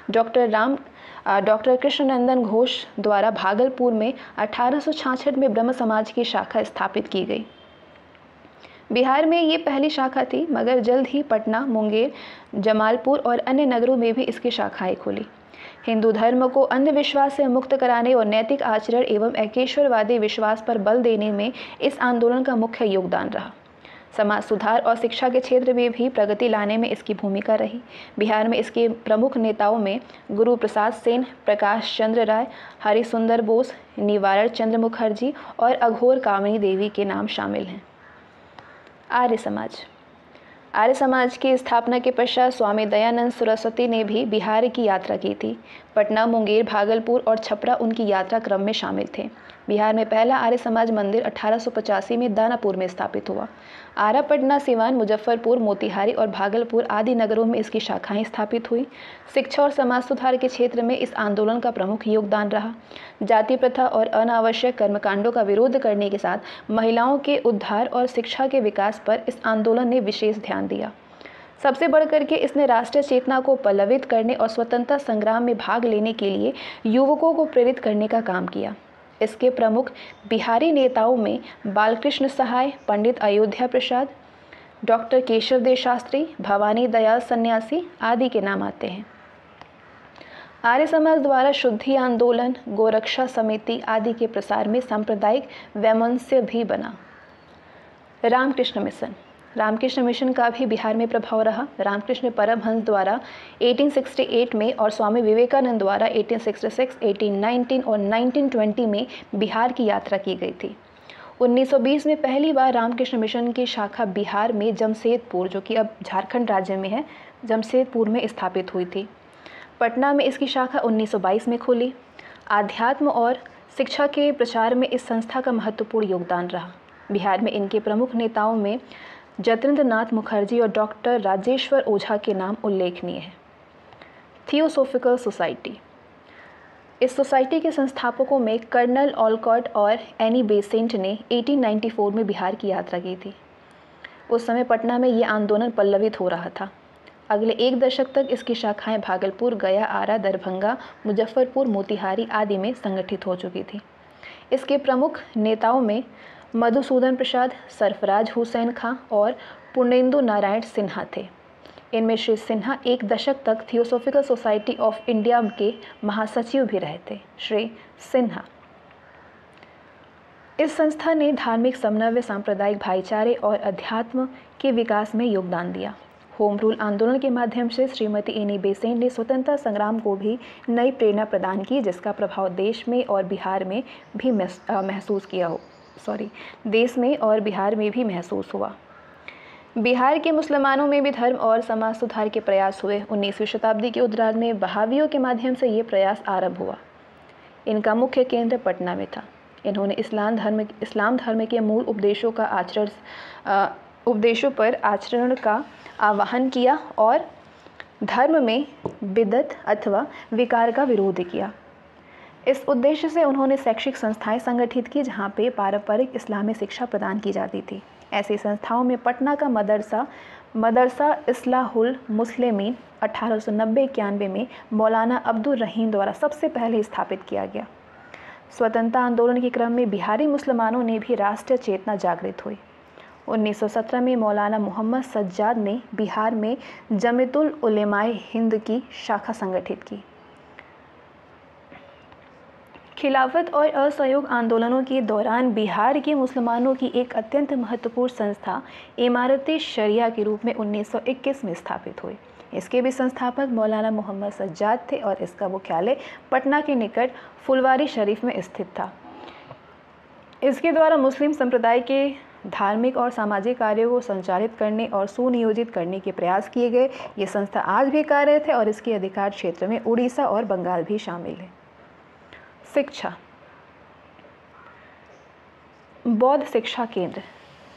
डॉक्टर कृष्णनंदन घोष द्वारा भागलपुर में 1866 में ब्रह्म समाज की शाखा स्थापित की गई। बिहार में ये पहली शाखा थी, मगर जल्द ही पटना, मुंगेर, जमालपुर और अन्य नगरों में भी इसकी शाखाएं खुली। हिंदू धर्म को अंधविश्वास से मुक्त कराने और नैतिक आचरण एवं एकेश्वरवादी विश्वास पर बल देने में इस आंदोलन का मुख्य योगदान रहा। समाज सुधार और शिक्षा के क्षेत्र में भी प्रगति लाने में इसकी भूमिका रही। बिहार में इसके प्रमुख नेताओं में गुरु प्रसाद सेन, प्रकाश चंद्र राय, हरिसुंदर बोस, निवारण चंद्र मुखर्जी और अघोर कामिनी देवी के नाम शामिल हैं। आर्य समाज की स्थापना के पश्चात स्वामी दयानंद सरस्वती ने भी बिहार की यात्रा की थी। पटना, मुंगेर, भागलपुर और छपरा उनकी यात्रा क्रम में शामिल थे। बिहार में पहला आर्य समाज मंदिर 1885 में दानापुर में स्थापित हुआ। आरा, पटना, सिवान, मुजफ्फरपुर, मोतिहारी और भागलपुर आदि नगरों में इसकी शाखाएं स्थापित हुई। शिक्षा और समाज सुधार के क्षेत्र में इस आंदोलन का प्रमुख योगदान रहा। जाति प्रथा और अनावश्यक कर्मकांडों का विरोध करने के साथ महिलाओं के उद्धार और शिक्षा के विकास पर इस आंदोलन ने विशेष ध्यान दिया। सबसे बढ़कर के इसने राष्ट्रीय चेतना को पल्लवित करने और स्वतंत्रता संग्राम में भाग लेने के लिए युवकों को प्रेरित करने का काम किया। इसके प्रमुख बिहारी नेताओं में बालकृष्ण सहाय, पंडित अयोध्या प्रसाद, डॉक्टर केशव देव शास्त्री, भवानी दयाल सन्यासी आदि के नाम आते हैं। आर्य समाज द्वारा शुद्धि आंदोलन, गोरक्षा समिति आदि के प्रसार में सांप्रदायिक वैमनस्य भी बना। रामकृष्ण मिशन। रामकृष्ण मिशन का भी बिहार में प्रभाव रहा। रामकृष्ण परमहंस द्वारा 1868 में और स्वामी विवेकानंद द्वारा 1866, 1819 और 1920 में बिहार की यात्रा की गई थी। 1920 में पहली बार रामकृष्ण मिशन की शाखा बिहार में जमशेदपुर, जो कि अब झारखंड राज्य में है, जमशेदपुर में स्थापित हुई थी। पटना में इसकी शाखा 1922 में खुली। आध्यात्म और शिक्षा के प्रचार में इस संस्था का महत्वपूर्ण योगदान रहा। बिहार में इनके प्रमुख नेताओं में जतीन्द्र नाथ मुखर्जी और डॉक्टर राजेश्वर ओझा के नाम उल्लेखनीय है। Theosophical society. इस सोसाइटी के संस्थापकों में कर्नल ऑलकॉट और एनी बेसेंट ने 1894 में बिहार की यात्रा की थी। उस समय पटना में ये आंदोलन पल्लवित हो रहा था। अगले एक दशक तक इसकी शाखाएं भागलपुर, गया, आरा, दरभंगा, मुजफ्फरपुर, मोतिहारी आदि में संगठित हो चुकी थी। इसके प्रमुख नेताओं में मधुसूदन प्रसाद, सरफराज हुसैन खां और पूर्णेंदु नारायण सिन्हा थे। इनमें श्री सिन्हा एक दशक तक थियोसोफिकल सोसाइटी ऑफ इंडिया के महासचिव भी रहे थे। श्री सिन्हा। इस संस्था ने धार्मिक समन्वय, सांप्रदायिक भाईचारे और अध्यात्म के विकास में योगदान दिया। होम रूल आंदोलन के माध्यम से श्रीमती एनी बेसेंट ने स्वतंत्रता संग्राम को भी नई प्रेरणा प्रदान की, जिसका प्रभाव देश में और बिहार में भी महसूस हुआ। बिहार के मुसलमानों में भी धर्म और समाज सुधार के प्रयास हुए। 19वीं शताब्दी के उत्तरार्ध में बहावियों के माध्यम से ये प्रयास आरंभ हुआ। इनका मुख्य केंद्र पटना में था। इन्होंने इस्लाम धर्म के मूल उपदेशों पर आचरण का आह्वान किया और धर्म में बिदअत अथवा विकार का विरोध किया। इस उद्देश्य से उन्होंने शैक्षिक संस्थाएं संगठित की, जहां पे पारंपरिक इस्लामी शिक्षा प्रदान की जाती थी। ऐसी संस्थाओं में पटना का मदरसा इस्लाहुल मुस्लिमीन 1890-91 में मौलाना अब्दुल रहीम द्वारा सबसे पहले स्थापित किया गया। स्वतंत्रता आंदोलन के क्रम में बिहारी मुसलमानों ने भी राष्ट्रीय चेतना जागृत हुई। 1917 में मौलाना मोहम्मद सज्जाद ने बिहार में जमीयतुल उलेमाए हिंद की शाखा संगठित की। खिलाफत और असहयोग आंदोलनों के दौरान बिहार के मुसलमानों की एक अत्यंत महत्वपूर्ण संस्था इमारत शरिया के रूप में 1921 में स्थापित हुई। इसके भी संस्थापक मौलाना मोहम्मद सज्जाद थे और इसका मुख्यालय पटना के निकट फुलवारी शरीफ में स्थित था। इसके द्वारा मुस्लिम संप्रदाय के धार्मिक और सामाजिक कार्यों को संचालित करने और सुनियोजित करने के प्रयास किए गए। ये संस्था आज भी कार्यरत है और इसके अधिकार क्षेत्र में उड़ीसा और बंगाल भी शामिल है। शिक्षा। बौद्ध शिक्षा केंद्र।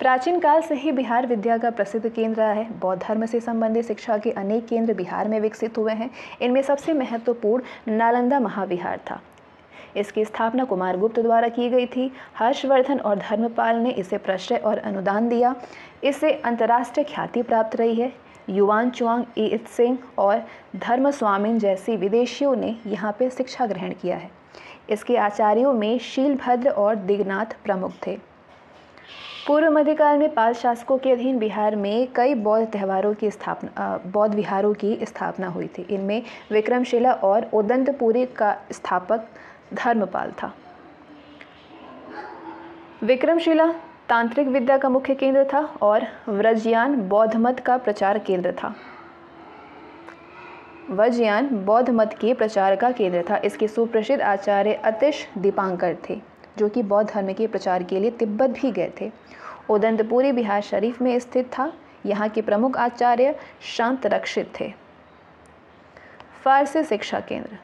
प्राचीन काल से ही बिहार विद्या का प्रसिद्ध केंद्र रहा है। बौद्ध धर्म से संबंधित शिक्षा के अनेक केंद्र बिहार में विकसित हुए हैं। इनमें सबसे महत्वपूर्ण नालंदा महाविहार था। इसकी स्थापना कुमारगुप्त द्वारा की गई थी। हर्षवर्धन और धर्मपाल ने इसे प्रश्रय और अनुदान दिया। इसे अंतर्राष्ट्रीय ख्याति प्राप्त रही है। युआन चुआंग, ई इत्सेंग और धर्मस्वामिन जैसे विदेशियों ने यहाँ पे शिक्षा ग्रहण किया है। इसके आचार्यों में शीलभद्र और दिगनाथ प्रमुख थे। पूर्व मध्यकाल में पाल शासकों के अधीन बिहार में कई बौद्ध विहारों की स्थापना हुई थी। इनमें विक्रमशिला और उदंतपुरी का स्थापक धर्मपाल था। विक्रमशिला तांत्रिक विद्या का मुख्य केंद्र था और व्रजयान बौद्ध मत का प्रचार केंद्र था। वज्रयान बौद्ध मत के प्रचार का केंद्र था। इसके सुप्रसिद्ध आचार्य अतिश दीपांकर थे, जो कि बौद्ध धर्म के प्रचार के लिए तिब्बत भी गए थे। उदंतपुरी बिहार शरीफ में स्थित था। यहाँ के प्रमुख आचार्य शांत रक्षित थे। फारसी शिक्षा केंद्र।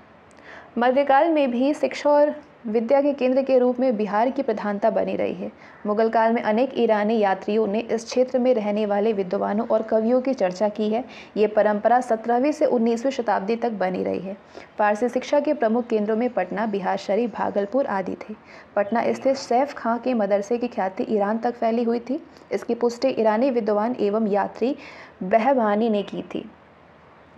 मध्यकाल में भी शिक्षा और विद्या के केंद्र के रूप में बिहार की प्रधानता बनी रही है। मुगल काल में अनेक ईरानी यात्रियों ने इस क्षेत्र में रहने वाले विद्वानों और कवियों की चर्चा की है। ये परंपरा 17वीं से 19वीं शताब्दी तक बनी रही है। फारसी शिक्षा के प्रमुख केंद्रों में पटना, बिहार शरीफ, भागलपुर आदि थे। पटना स्थित सैफ खां के मदरसे की ख्याति ईरान तक फैली हुई थी। इसकी पुष्टि ईरानी विद्वान एवं यात्री बहबानी ने की थी।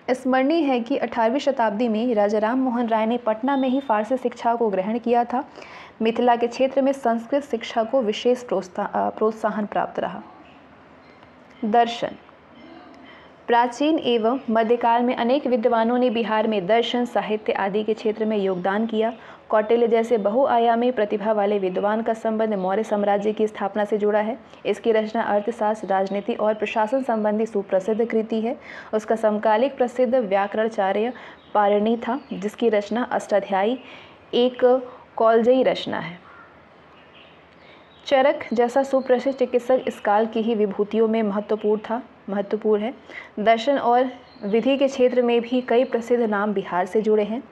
स्मरणीय है कि 18वीं शताब्दी में राजा राम मोहन राय ने पटना में ही फारसी शिक्षा को ग्रहण किया था। मिथिला के क्षेत्र में संस्कृत शिक्षा को विशेष प्रोत्साहन प्राप्त रहा। दर्शन। प्राचीन एवं मध्यकाल में अनेक विद्वानों ने बिहार में दर्शन, साहित्य आदि के क्षेत्र में योगदान किया। कौटिल्य जैसे बहुआयामी प्रतिभा वाले विद्वान का संबंध मौर्य साम्राज्य की स्थापना से जुड़ा है। इसकी रचना अर्थशास्त्र, राजनीति और प्रशासन संबंधी सुप्रसिद्ध कृति है। उसका समकालिक प्रसिद्ध व्याकरणाचार्य पाणिनि था, जिसकी रचना अष्टाध्यायी एक कौलजयी रचना है। चरक जैसा सुप्रसिद्ध चिकित्सक इस काल की ही विभूतियों में महत्वपूर्ण है। दर्शन और विधि के क्षेत्र में भी कई प्रसिद्ध नाम बिहार से जुड़े हैं।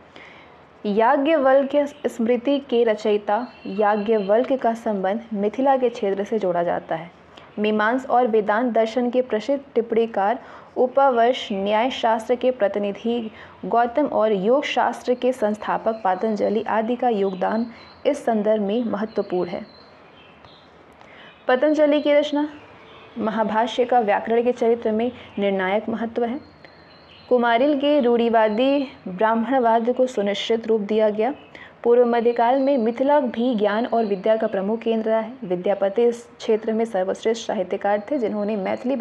याज्ञवल्क्य स्मृति के रचयिता याज्ञवल्क्य का संबंध मिथिला के क्षेत्र से जोड़ा जाता है। मीमांसा और वेदांत दर्शन के प्रसिद्ध टिप्पणीकार उपवर्ष, न्याय शास्त्र के प्रतिनिधि गौतम और योग शास्त्र के संस्थापक पतंजलि आदि का योगदान इस संदर्भ में महत्वपूर्ण है। पतंजलि की रचना महाभाष्य का व्याकरण के चरित्र में निर्णायक महत्व है। कुमारिल के रूढ़िवादी ब्राह्मणवाद को सुनिश्चित रूप दिया गया। पूर्व मध्यकाल में मिथिला भी ज्ञान और विद्या का प्रमुख केंद्र रहा है। विद्यापति इस क्षेत्र में सर्वश्रेष्ठ साहित्यकार थे, जिन्होंने मैथिली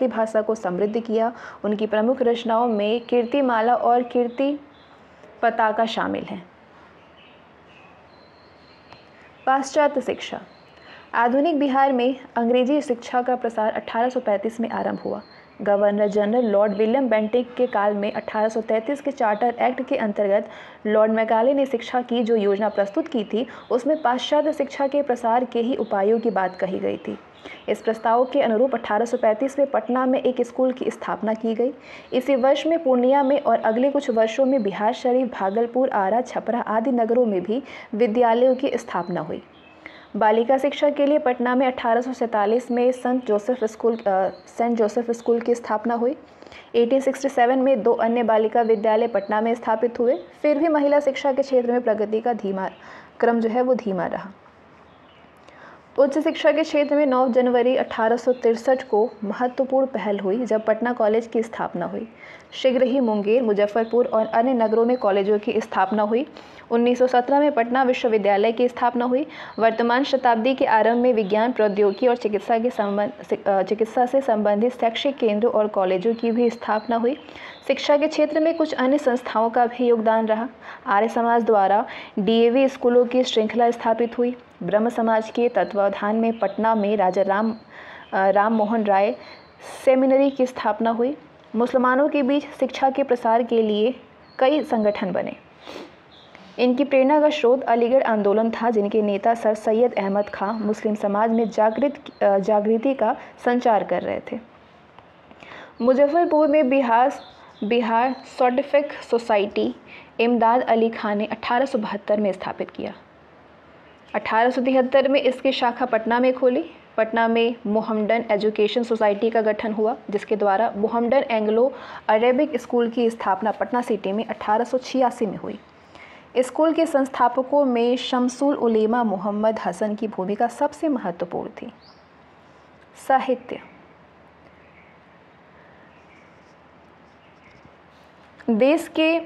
भाषा को समृद्ध किया। उनकी प्रमुख रचनाओं में कीर्तिमाला और कीर्ति पताका शामिल हैं। पाश्चात्य शिक्षा। आधुनिक बिहार में अंग्रेजी शिक्षा का प्रसार 1835 में आरंभ हुआ। Governor general Lord William Bentinck के काल में 1833 के चार्टर एक्ट के अंतर्गत लॉर्ड मैकाले ने शिक्षा की जो योजना प्रस्तुत की थी, उसमें पाश्चात्य शिक्षा के प्रसार के ही उपायों की बात कही गई थी। इस प्रस्ताव के अनुरूप 1835 में पटना में एक स्कूल की स्थापना की गई। इसी वर्ष में पूर्णिया में और अगले कुछ वर्षों में बिहार शरीफ, भागलपुर, आरा, छपरा आदि नगरों में भी विद्यालयों की स्थापना हुई। बालिका शिक्षा के लिए पटना में 1847 में सेंट जोसेफ स्कूल की स्थापना हुई। 1867 में 2 अन्य बालिका विद्यालय पटना में स्थापित हुए। फिर भी महिला शिक्षा के क्षेत्र में प्रगति का धीमा रहा। उच्च शिक्षा के क्षेत्र में 9 जनवरी 1863 को महत्वपूर्ण पहल हुई, जब पटना कॉलेज की स्थापना हुई। शीघ्र ही मुंगेर, मुजफ्फरपुर और अन्य नगरों में कॉलेजों की स्थापना हुई। 1917 में पटना विश्वविद्यालय की स्थापना हुई। वर्तमान शताब्दी के आरंभ में विज्ञान, प्रौद्योगिकी और चिकित्सा से संबंधित शैक्षिक केंद्रों और कॉलेजों की भी स्थापना हुई। शिक्षा के क्षेत्र में कुछ अन्य संस्थाओं का भी योगदान रहा। आर्य समाज द्वारा डीएवी स्कूलों की श्रृंखला स्थापित हुई। ब्रह्म समाज के तत्वावधान में पटना में राजा राम मोहन राय सेमिनरी की स्थापना हुई। मुसलमानों के बीच शिक्षा के प्रसार के लिए कई संगठन बने। इनकी प्रेरणा का स्रोत अलीगढ़ आंदोलन था, जिनके नेता सर सैयद अहमद खां मुस्लिम समाज में जागृति का संचार कर रहे थे। मुजफ्फरपुर में बिहार साइंटिफिक सोसाइटी इमदाद अली खान ने 1872 में स्थापित किया। 1873 में इसकी शाखा पटना में खोली। पटना में मोहम्मडन एजुकेशन सोसाइटी का गठन हुआ, जिसके द्वारा मोहम्मडन एंग्लो अरेबिक स्कूल की स्थापना पटना सिटी में 1886 में हुई। स्कूल के संस्थापकों में शमसुल उलेमा मोहम्मद हसन की भूमिका सबसे महत्वपूर्ण थी। साहित्य। देश के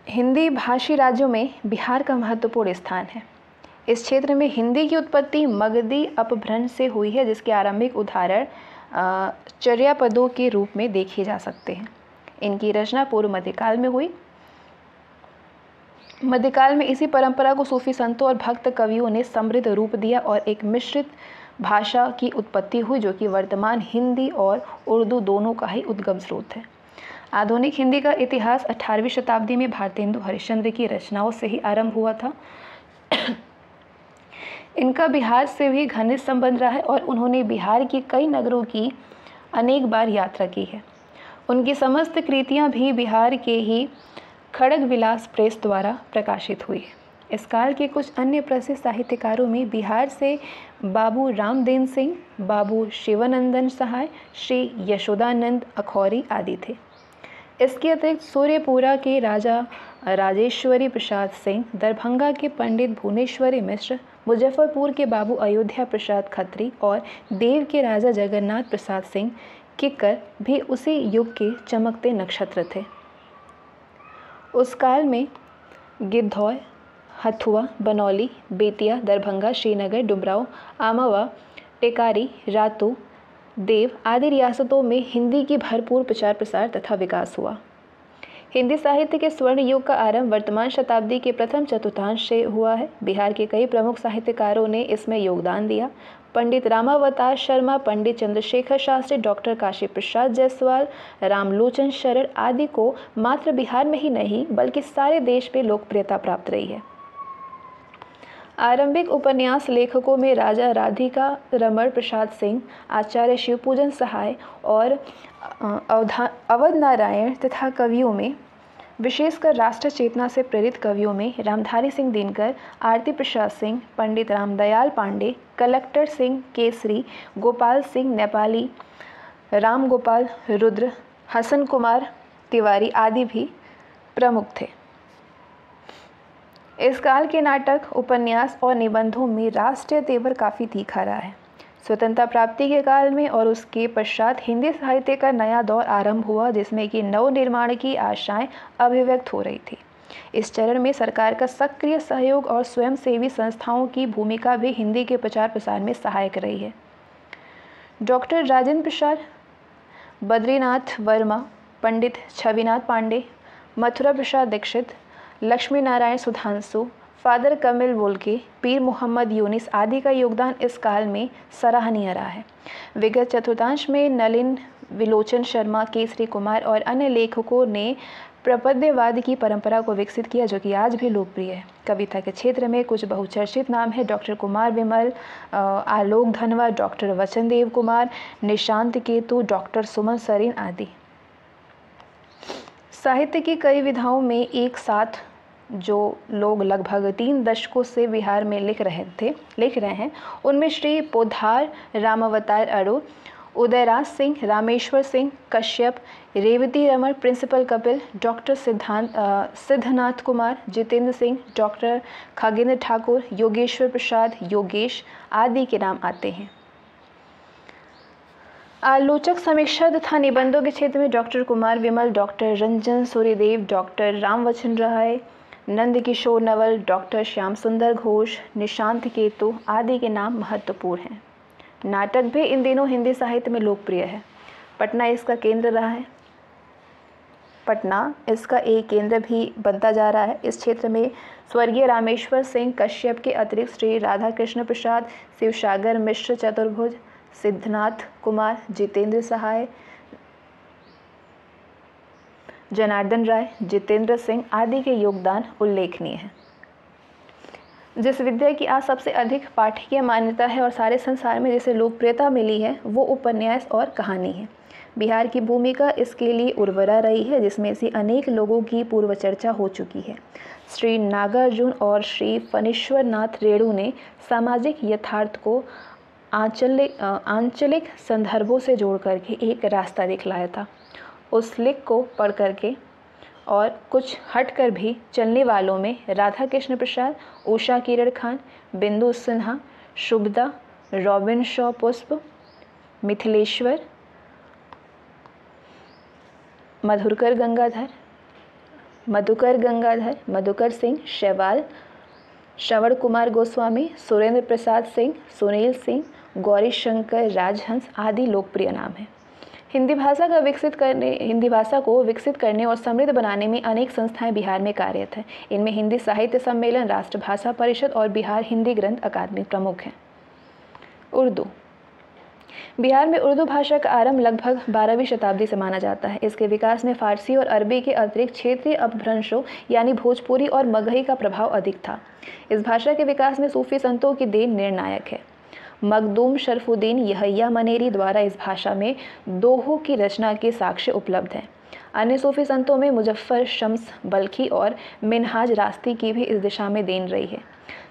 हिंदी भाषी राज्यों में बिहार का महत्वपूर्ण स्थान है। इस क्षेत्र में हिंदी की उत्पत्ति मगधी अपभ्रंश से हुई है, जिसके आरंभिक उदाहरण चर्यापदों के रूप में देखे जा सकते हैं। इनकी रचना पूर्व मध्यकाल में हुई। मध्यकाल में इसी परंपरा को सूफी संतों और भक्त कवियों ने समृद्ध रूप दिया और एक मिश्रित भाषा की उत्पत्ति हुई, जो कि वर्तमान हिंदी और उर्दू दोनों का ही उद्गम स्रोत है। आधुनिक हिंदी का इतिहास 18वीं शताब्दी में भारतेंदु हरिश्चंद्र की रचनाओं से ही आरंभ हुआ था। इनका बिहार से भी घनिष्ठ संबंध रहा है और उन्होंने बिहार के कई नगरों की अनेक बार यात्रा की है। उनकी समस्त कृतियाँ भी बिहार के ही खड़ग विलास प्रेस द्वारा प्रकाशित हुई है। इस काल के कुछ अन्य प्रसिद्ध साहित्यकारों में बिहार से बाबू रामदेन सिंह, बाबू शिवानंदन सहाय, श्री यशोदानंद अखौरी आदि थे। इसके अतिरिक्त सूर्यपुरा के राजा राजेश्वरी प्रसाद सिंह, दरभंगा के पंडित भुवनेश्वरी मिश्र, मुजफ्फरपुर के बाबू अयोध्या प्रसाद खत्री और देव के राजा जगन्नाथ प्रसाद सिंह किक्कर भी उसी युग के चमकते नक्षत्र थे। उस काल में गिद्धौर, हथुआ, बनौली, बेतिया, दरभंगा, श्रीनगर, डुमराव, आमावा, टेकारी, रातू, देव आदि रियासतों में हिंदी की भरपूर प्रचार प्रसार तथा विकास हुआ। हिंदी साहित्य के स्वर्ण युग का आरंभ वर्तमान शताब्दी के प्रथम चतुर्थांश से हुआ है। बिहार के कई प्रमुख साहित्यकारों ने इसमें योगदान दिया। पंडित रामावतार शर्मा, पंडित चंद्रशेखर शास्त्री, डॉक्टर काशी प्रसाद जायसवाल, रामलोचन शरण आदि को मात्र बिहार में ही नहीं बल्कि सारे देश में लोकप्रियता प्राप्त रही है। आरंभिक उपन्यास लेखकों में राजा राधिका रमण प्रसाद सिंह, आचार्य शिवपूजन सहाय और अवध नारायण तथा कवियों में विशेषकर राष्ट्र चेतना से प्रेरित कवियों में रामधारी सिंह दिनकर, आरती प्रसाद सिंह, पंडित रामदयाल पांडे, कलेक्टर सिंह केसरी, गोपाल सिंह नेपाली, राम गोपाल रुद्र, हसन कुमार तिवारी आदि भी प्रमुख थे। इस काल के नाटक, उपन्यास और निबंधों में राष्ट्रीय तेवर काफ़ी तीखा रहा है। स्वतंत्रता प्राप्ति के काल में और उसके पश्चात हिंदी साहित्य का नया दौर आरंभ हुआ जिसमें कि नव निर्माण की आशाएं अभिव्यक्त हो रही थी। इस चरण में सरकार का सक्रिय सहयोग और स्वयंसेवी संस्थाओं की भूमिका भी हिंदी के प्रचार प्रसार में सहायक रही है। डॉक्टर राजेंद्र प्रसाद, बद्रीनाथ वर्मा, पंडित छविनाथ पांडे, मथुरा प्रसाद दीक्षित, लक्ष्मी नारायण सुधांशु, फादर कमिल वोल्के, पीर मोहम्मद यूनिस आदि का योगदान इस काल में सराहनीय रहा है। विगत चतुर्थांश में नलिन, विलोचन शर्मा, केसरी कुमार और अन्य लेखकों ने प्रपद्यवाद की परंपरा को विकसित किया जो कि आज भी लोकप्रिय है। कविता के क्षेत्र में कुछ बहुचर्चित नाम है डॉक्टर कुमार विमल, आलोक धनवा, डॉक्टर वचनदेव कुमार, निशांत केतु, डॉक्टर सुमन सरीन आदि। साहित्य की कई विधाओं में एक साथ जो लोग लगभग 3 दशकों से बिहार में लिख रहे हैं उनमें श्री पोद्दार, रामावतार अरू, Udayraj Singh, Rameshwar Singh Kashyap, Revati Raman, principal Kapil, doctor Siddhnath Kumar, Jitendra Singh, doctor Khagendra Thakur, Yogeshwar Prasad, Yogesh आदि के नाम आते हैं। आलोचक, समीक्षा तथा निबंधों के क्षेत्र में डॉक्टर कुमार विमल, doctor Ranjan Suryadev, doctor Ramvachan Rai, Nand Kishore Naval, doctor Shyam सुंदर घोष, निशांत केतु आदि के नाम महत्वपूर्ण हैं। नाटक भी इन दिनों हिंदी साहित्य में लोकप्रिय है। पटना इसका केंद्र रहा है। पटना इसका एक केंद्र भी बनता जा रहा है। इस क्षेत्र में स्वर्गीय रामेश्वर सिंह कश्यप के अतिरिक्त श्री राधा कृष्ण प्रसाद, शिवसागर मिश्र चतुर्भुज, सिद्धनाथ कुमार, जितेंद्र सहाय, जनार्दन राय, जितेंद्र सिंह आदि के योगदान उल्लेखनीय है। जिस विद्या की आज सबसे अधिक पाठकीय मान्यता है और सारे संसार में जिसे लोकप्रियता मिली है वो उपन्यास और कहानी है। बिहार की भूमिका इसके लिए उर्वरा रही है जिसमें से अनेक लोगों की पूर्व चर्चा हो चुकी है। श्री नागार्जुन और श्री फणीश्वर नाथ रेणु ने सामाजिक यथार्थ को आंचलिक संदर्भों से जोड़ करके एक रास्ता दिखलाया था। उस लिख को पढ़ करके और कुछ हट कर भी चलने वालों में राधा कृष्ण प्रसाद, उषा किरण खान, बिंदु सिन्हा, शुभदा, रॉबिन शॉ पुष्प, मिथिलेश्वर, मधुकर गंगाधर, मधुकर सिंह शेवाल, श्रवण कुमार गोस्वामी, सुरेंद्र प्रसाद सिंह, सुनील सिंह, गौरी शंकर राजहंस आदि लोकप्रिय नाम हैं। हिंदी भाषा को विकसित करने और समृद्ध बनाने में अनेक संस्थाएं बिहार में कार्यरत हैं। इनमें हिंदी साहित्य सम्मेलन, राष्ट्रभाषा परिषद और बिहार हिंदी ग्रंथ अकादमी प्रमुख हैं। उर्दू। बिहार में उर्दू भाषा का आरंभ लगभग 12वीं शताब्दी से माना जाता है। इसके विकास में फारसी और अरबी के अतिरिक्त क्षेत्रीय अपभ्रंशों यानी भोजपुरी और मगही का प्रभाव अधिक था। इस भाषा के विकास में सूफी संतों की देन निर्णायक है। मखदूम शरफुद्दीन यहया मनेरी द्वारा इस भाषा में दोहों की रचना के साक्ष्य उपलब्ध हैं। अन्य सूफी संतों में मुजफ्फर शम्स बल्खी और मिनहाज रास्ती की भी इस दिशा में देन रही है।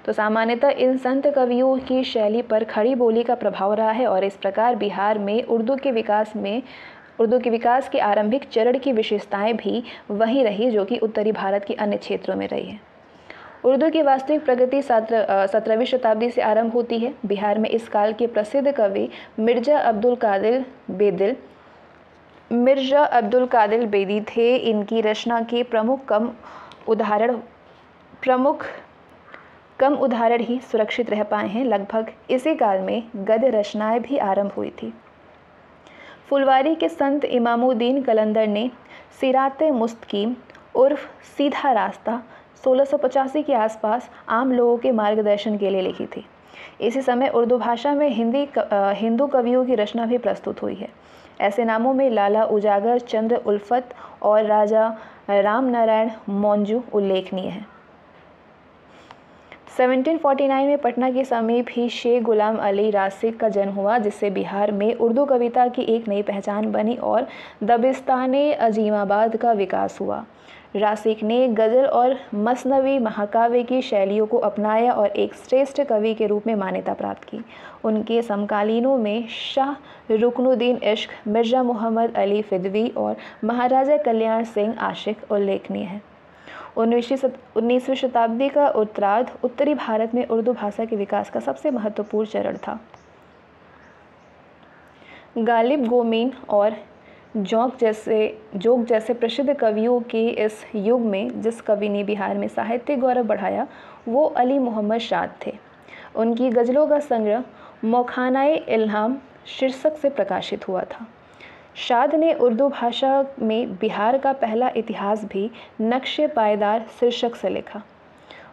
तो सामान्यतः इन संत कवियों की शैली पर खड़ी बोली का प्रभाव रहा है और इस प्रकार बिहार में उर्दू के विकास के आरंभिक चरण की विशेषताएं भी वही रही जो कि उत्तरी भारत के अन्य क्षेत्रों में रही है। उर्दू की वास्तविक प्रगति 17वीं शताब्दी से आरंभ होती है। बिहार में इस काल के प्रसिद्ध कवि मिर्जा अब्दुल कादिर बेदिल मिर्ज़ा अब्दुल कादिर बेदी थे। इनकी रचना के प्रमुख कम उदाहरण ही सुरक्षित रह पाए हैं। लगभग इसी काल में गद्य रचनाएं भी आरंभ हुई थी। फुलवारी के संत इमामुद्दीन कलंदर ने सिराते मुस्तकीम उर्फ सीधा रास्ता 1685 के आसपास आम लोगों के मार्गदर्शन के लिए लिखी थी। इसी समय उर्दू भाषा में हिंदू कवियों की रचना भी प्रस्तुत हुई है। ऐसे नामों में लाला उजागर चंद्र उल्फत और राजा राम नारायण मौंजू उल्लेखनीय हैं। 1749 में पटना के समीप ही शेख गुलाम अली रासिक का जन्म हुआ, जिससे बिहार में उर्दू कविता की एक नई पहचान बनी और दबिस्ताने अजीमाबाद का विकास हुआ। रासिक ने गज़ल और मसनवी महाकाव्य की शैलियों को अपनाया और एक श्रेष्ठ कवि के रूप में मान्यता प्राप्त की। उनके समकालीनों में शाह रुकनुद्दीन इश्क, मिर्ज़ा मोहम्मद अली फिदवी और महाराजा कल्याण सिंह आशिक उल्लेखनीय हैं। 19वीं शताब्दी का उत्तरार्ध उत्तरी भारत में उर्दू भाषा के विकास का सबसे महत्वपूर्ण चरण था। गालिब गोमीन और जोंक जैसे प्रसिद्ध कवियों के इस युग में जिस कवि ने बिहार में साहित्यिक गौरव बढ़ाया वो अली मोहम्मद शाद थे। उनकी गज़लों का संग्रह मौखानाए इल्हाम शीर्षक से प्रकाशित हुआ था। शाद ने उर्दू भाषा में बिहार का पहला इतिहास भी नक्शे पायदार शीर्षक से लिखा।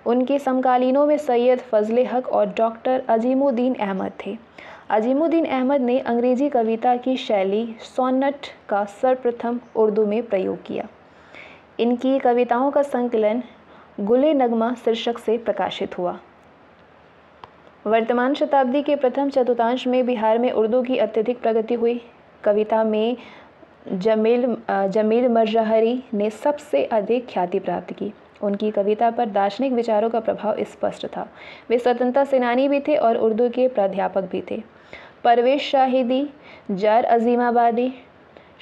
उनके समकालीनों में सैयद फजले हक और डॉक्टर अजीमुद्दीन अहमद थे। अजीमुद्दीन अहमद ने अंग्रेजी कविता की शैली सोनेट का सर्वप्रथम उर्दू में प्रयोग किया। इनकी कविताओं का संकलन गुले नगमा शीर्षक से प्रकाशित हुआ। वर्तमान शताब्दी के प्रथम चतुर्थांश में बिहार में उर्दू की अत्यधिक प्रगति हुई। कविता में जमील मजहरी ने सबसे अधिक ख्याति प्राप्त की। उनकी कविता पर दार्शनिक विचारों का प्रभाव स्पष्ट था। वे स्वतंत्रता सेनानी भी थे और उर्दू के प्राध्यापक भी थे। परवेज शाहिदी, जार अजीमाबादी,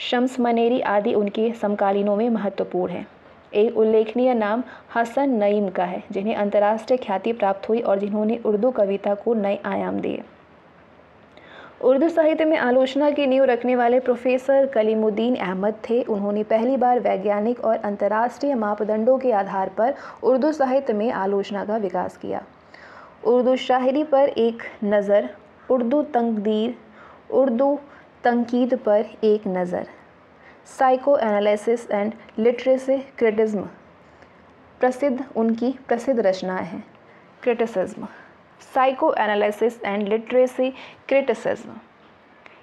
शम्स मनेरी आदि उनके समकालीनों में महत्वपूर्ण हैं। एक उल्लेखनीय नाम हसन नईम का है, जिन्हें अंतर्राष्ट्रीय ख्याति प्राप्त हुई और जिन्होंने उर्दू कविता को नए आयाम दिए। उर्दू साहित्य में आलोचना की नींव रखने वाले प्रोफेसर कलीमुद्दीन अहमद थे। उन्होंने पहली बार वैज्ञानिक और अंतर्राष्ट्रीय मापदंडों के आधार पर उर्दू साहित्य में आलोचना का विकास किया। उर्दू शायरी पर एक नज़र, उर्दू तंकीद पर एक नज़र, psycho analysis and literacy criticism उनकी प्रसिद्ध रचनाएं हैं। Criticism, psycho analysis and literacy criticism,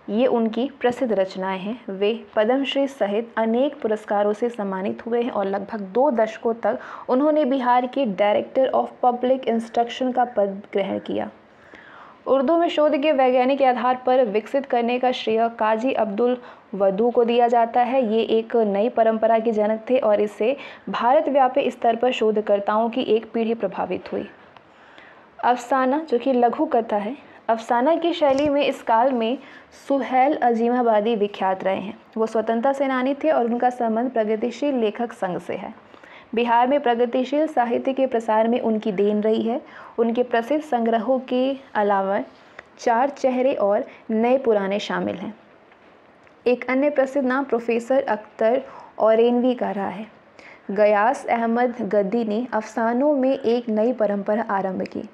ये उनकी प्रसिद्ध रचनाएं हैं। वे पद्मश्री सहित अनेक पुरस्कारों से सम्मानित हुए हैं और लगभग 2 दशकों तक उन्होंने बिहार के डायरेक्टर ऑफ पब्लिक इंस्ट्रक्शन का पद ग्रहण किया। उर्दू में शोध के वैज्ञानिक आधार पर विकसित करने का श्रेय काजी अब्दुल वदू को दिया जाता है। ये एक नई परंपरा के जनक थे और इससे भारतव्यापी स्तर पर शोधकर्ताओं की एक पीढ़ी प्रभावित हुई। अफसाना, जो कि लघु कथा है, अफसाना की शैली में इस काल में सुहैल अजीमाबादी विख्यात रहे हैं। वो स्वतंत्रता सेनानी थे और उनका संबंध प्रगतिशील लेखक संघ से है। बिहार में प्रगतिशील साहित्य के प्रसार में उनकी देन रही है। उनके प्रसिद्ध संग्रहों के अलावा 4 चेहरे और नए पुराने शामिल हैं। एक अन्य प्रसिद्ध नाम प्रोफेसर अख्तर औरेनवी का रहा है। गयास अहमद गद्दी ने अफसानों में एक नई परंपरा आरंभ की।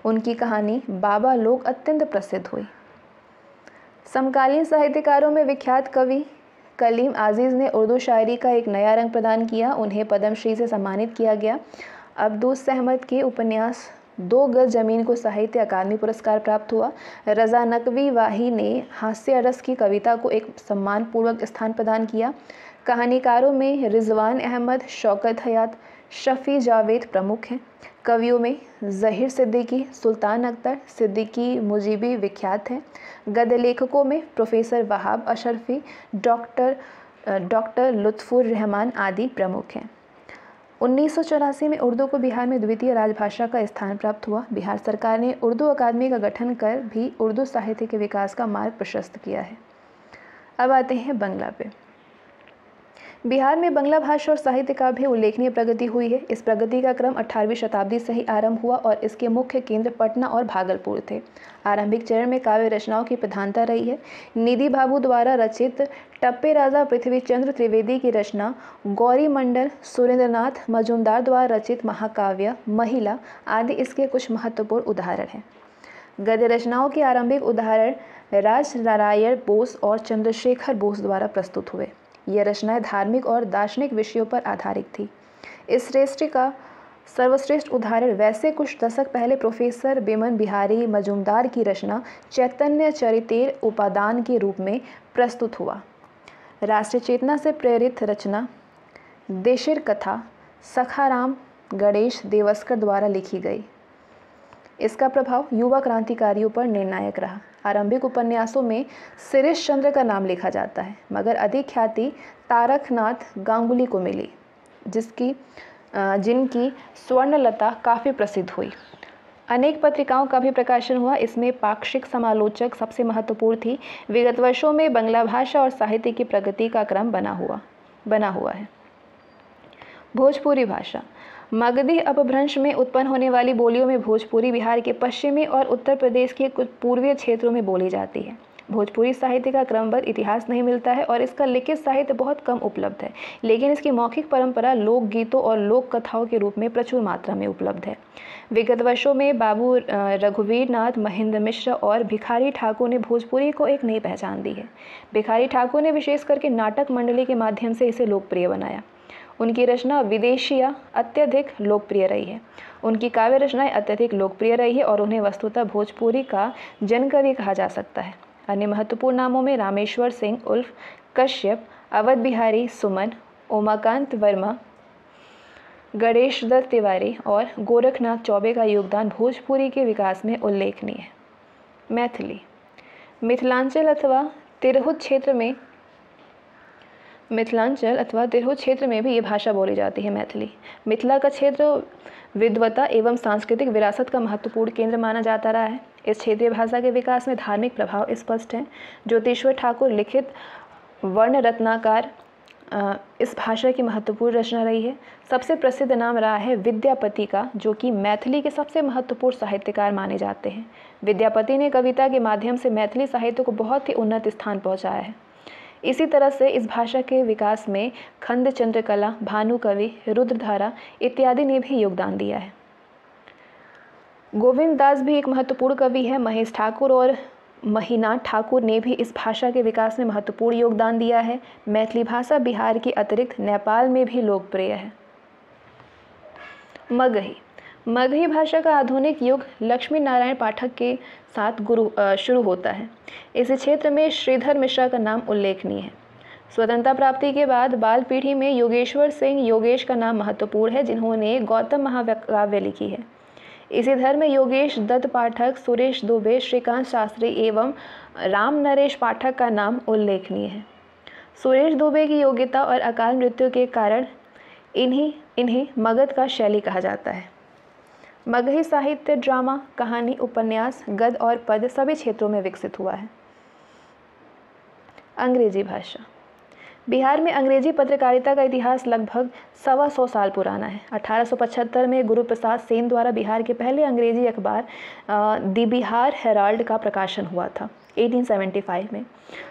उनकी कहानी बाबा लोग अत्यंत प्रसिद्ध हुई। समकालीन साहित्यकारों में विख्यात कवि कलीम आज़ीज़ ने उर्दू शायरी का एक नया रंग प्रदान किया। उन्हें पद्मश्री से सम्मानित किया गया। अब्दुस अहमद के उपन्यास 2 गज ज़मीन को साहित्य अकादमी पुरस्कार प्राप्त हुआ। रज़ा नकवी वाही ने हास्य रस की कविता को एक सम्मानपूर्वक स्थान प्रदान किया। कहानीकारों में रिजवान अहमद, शौकत हयात, शफ़ी जावेद प्रमुख हैं। कवियों में ज़हीर सिद्दीकी, सुल्तान अख्तर सिद्दीकी मुजीबी विख्यात हैं। गद्य लेखकों में प्रोफेसर वहाब अशरफी, डॉक्टर लुत्फ़ुर रहमान आदि प्रमुख हैं। 1984 में उर्दू को बिहार में द्वितीय राजभाषा का स्थान प्राप्त हुआ। बिहार सरकार ने उर्दू अकादमी का गठन कर भी उर्दू साहित्य के विकास का मार्ग प्रशस्त किया है। अब आते हैं बंगला पे। बिहार में बंगला भाषा और साहित्य का भी उल्लेखनीय प्रगति हुई है। इस प्रगति का क्रम 18वीं शताब्दी से ही आरंभ हुआ और इसके मुख्य केंद्र पटना और भागलपुर थे। आरंभिक चरण में काव्य रचनाओं की प्रधानता रही है। निधि बाबू द्वारा रचित टप्पे राजा पृथ्वीचंद्र त्रिवेदी की रचना, गौरी मंडल, सुरेंद्रनाथ मजूमदार द्वारा रचित महाकाव्य महिला आदि इसके कुछ महत्वपूर्ण उदाहरण हैं। गद्य रचनाओं के आरंभिक उदाहरण राजनारायण बोस और चंद्रशेखर बोस द्वारा प्रस्तुत हुए। यह रचनाएं धार्मिक और दार्शनिक विषयों पर आधारित थी। इस श्रेष्ठ का सर्वश्रेष्ठ उदाहरण वैसे कुछ दशक पहले प्रोफेसर बिमन बिहारी मजूमदार की रचना चैतन्य चरितेर उपादान के रूप में प्रस्तुत हुआ। राष्ट्रीय चेतना से प्रेरित रचना देशिर कथा सखाराम गणेश देवस्कर द्वारा लिखी गई। इसका प्रभाव युवा क्रांतिकारियों पर निर्णायक रहा। आरंभिक उपन्यासों में शिरीष चंद्र का नाम लिखा जाता है, मगर अधिक ख्याति तारकनाथ गांगुली को मिली, जिनकी स्वर्णलता काफ़ी प्रसिद्ध हुई। अनेक पत्रिकाओं का भी प्रकाशन हुआ। इसमें पाक्षिक समालोचक सबसे महत्वपूर्ण थी। विगत वर्षों में बंगला भाषा और साहित्य की प्रगति का क्रम बना हुआ है। भोजपुरी भाषा मगधी अपभ्रंश में उत्पन्न होने वाली बोलियों में भोजपुरी बिहार के पश्चिमी और उत्तर प्रदेश के कुछ पूर्वीय क्षेत्रों में बोली जाती है। भोजपुरी साहित्य का क्रमबद्ध इतिहास नहीं मिलता है और इसका लिखित साहित्य बहुत कम उपलब्ध है, लेकिन इसकी मौखिक परंपरा लोकगीतों और लोक कथाओं के रूप में प्रचुर मात्रा में उपलब्ध है। विगत वर्षों में बाबू रघुवीर नाथ महेंद्र मिश्र और भिखारी ठाकुर ने भोजपुरी को एक नई पहचान दी है। भिखारी ठाकुर ने विशेष करके नाटक मंडली के माध्यम से इसे लोकप्रिय बनाया। उनकी रचना विदेशिया अत्यधिक लोकप्रिय रही है। उनकी काव्य रचनाएं अत्यधिक लोकप्रिय रही है और उन्हें वस्तुतः भोजपुरी का जनकवि कहा जा सकता है। अन्य महत्वपूर्ण नामों में रामेश्वर सिंह उर्फ कश्यप, अवध बिहारी सुमन, उमाकांत वर्मा, गणेश दत्त तिवारी और गोरखनाथ चौबे का योगदान भोजपुरी के विकास में उल्लेखनीय है। मैथिली मिथिलांचल अथवा तिरहुत क्षेत्र में भी ये भाषा बोली जाती है। मैथिली मिथिला का क्षेत्र विद्वता एवं सांस्कृतिक विरासत का महत्वपूर्ण केंद्र माना जाता रहा है। इस क्षेत्रीय भाषा के विकास में धार्मिक प्रभाव स्पष्ट है। ज्योतिश्वर ठाकुर लिखित वर्ण रत्नाकर इस भाषा की महत्वपूर्ण रचना रही है। सबसे प्रसिद्ध नाम रहा है विद्यापति का, जो कि मैथिली के सबसे महत्वपूर्ण साहित्यकार माने जाते हैं। विद्यापति ने कविता के माध्यम से मैथिली साहित्य को बहुत ही उन्नत स्थान पहुंचाया है। इसी तरह से इस भाषा के विकास में खंड चंद्रकला, भानुकवि, रुद्रधारा इत्यादि ने भी योगदान दिया है। गोविंद दास भी एक महत्वपूर्ण कवि है। महेश ठाकुर और महीनाथ ठाकुर ने भी इस भाषा के विकास में महत्वपूर्ण योगदान दिया है। मैथिली भाषा बिहार के अतिरिक्त नेपाल में भी लोकप्रिय है। मगही भाषा का आधुनिक युग लक्ष्मी नारायण पाठक के साथ शुरू होता है। इस क्षेत्र में श्रीधर मिश्रा का नाम उल्लेखनीय है। स्वतंत्रता प्राप्ति के बाद बाल पीढ़ी में योगेश्वर सिंह योगेश का नाम महत्वपूर्ण है, जिन्होंने गौतम महाकाव्य लिखी है। इसी धर में योगेश दत्त पाठक, सुरेश दुबे, श्रीकांत शास्त्री एवं राम नरेश पाठक का नाम उल्लेखनीय है। सुरेश दुबे की योग्यता और अकाल मृत्यु के कारण इन्हें मगध का शैली कहा जाता है। मगही साहित्य ड्रामा, कहानी, उपन्यास, गद्य और पद सभी क्षेत्रों में विकसित हुआ है। अंग्रेजी भाषा बिहार में अंग्रेजी पत्रकारिता का इतिहास लगभग 125 साल पुराना है। 1875 में गुरु प्रसाद सेन द्वारा बिहार के पहले अंग्रेजी अखबार द बिहार हेराल्ड का प्रकाशन हुआ था 1875 में।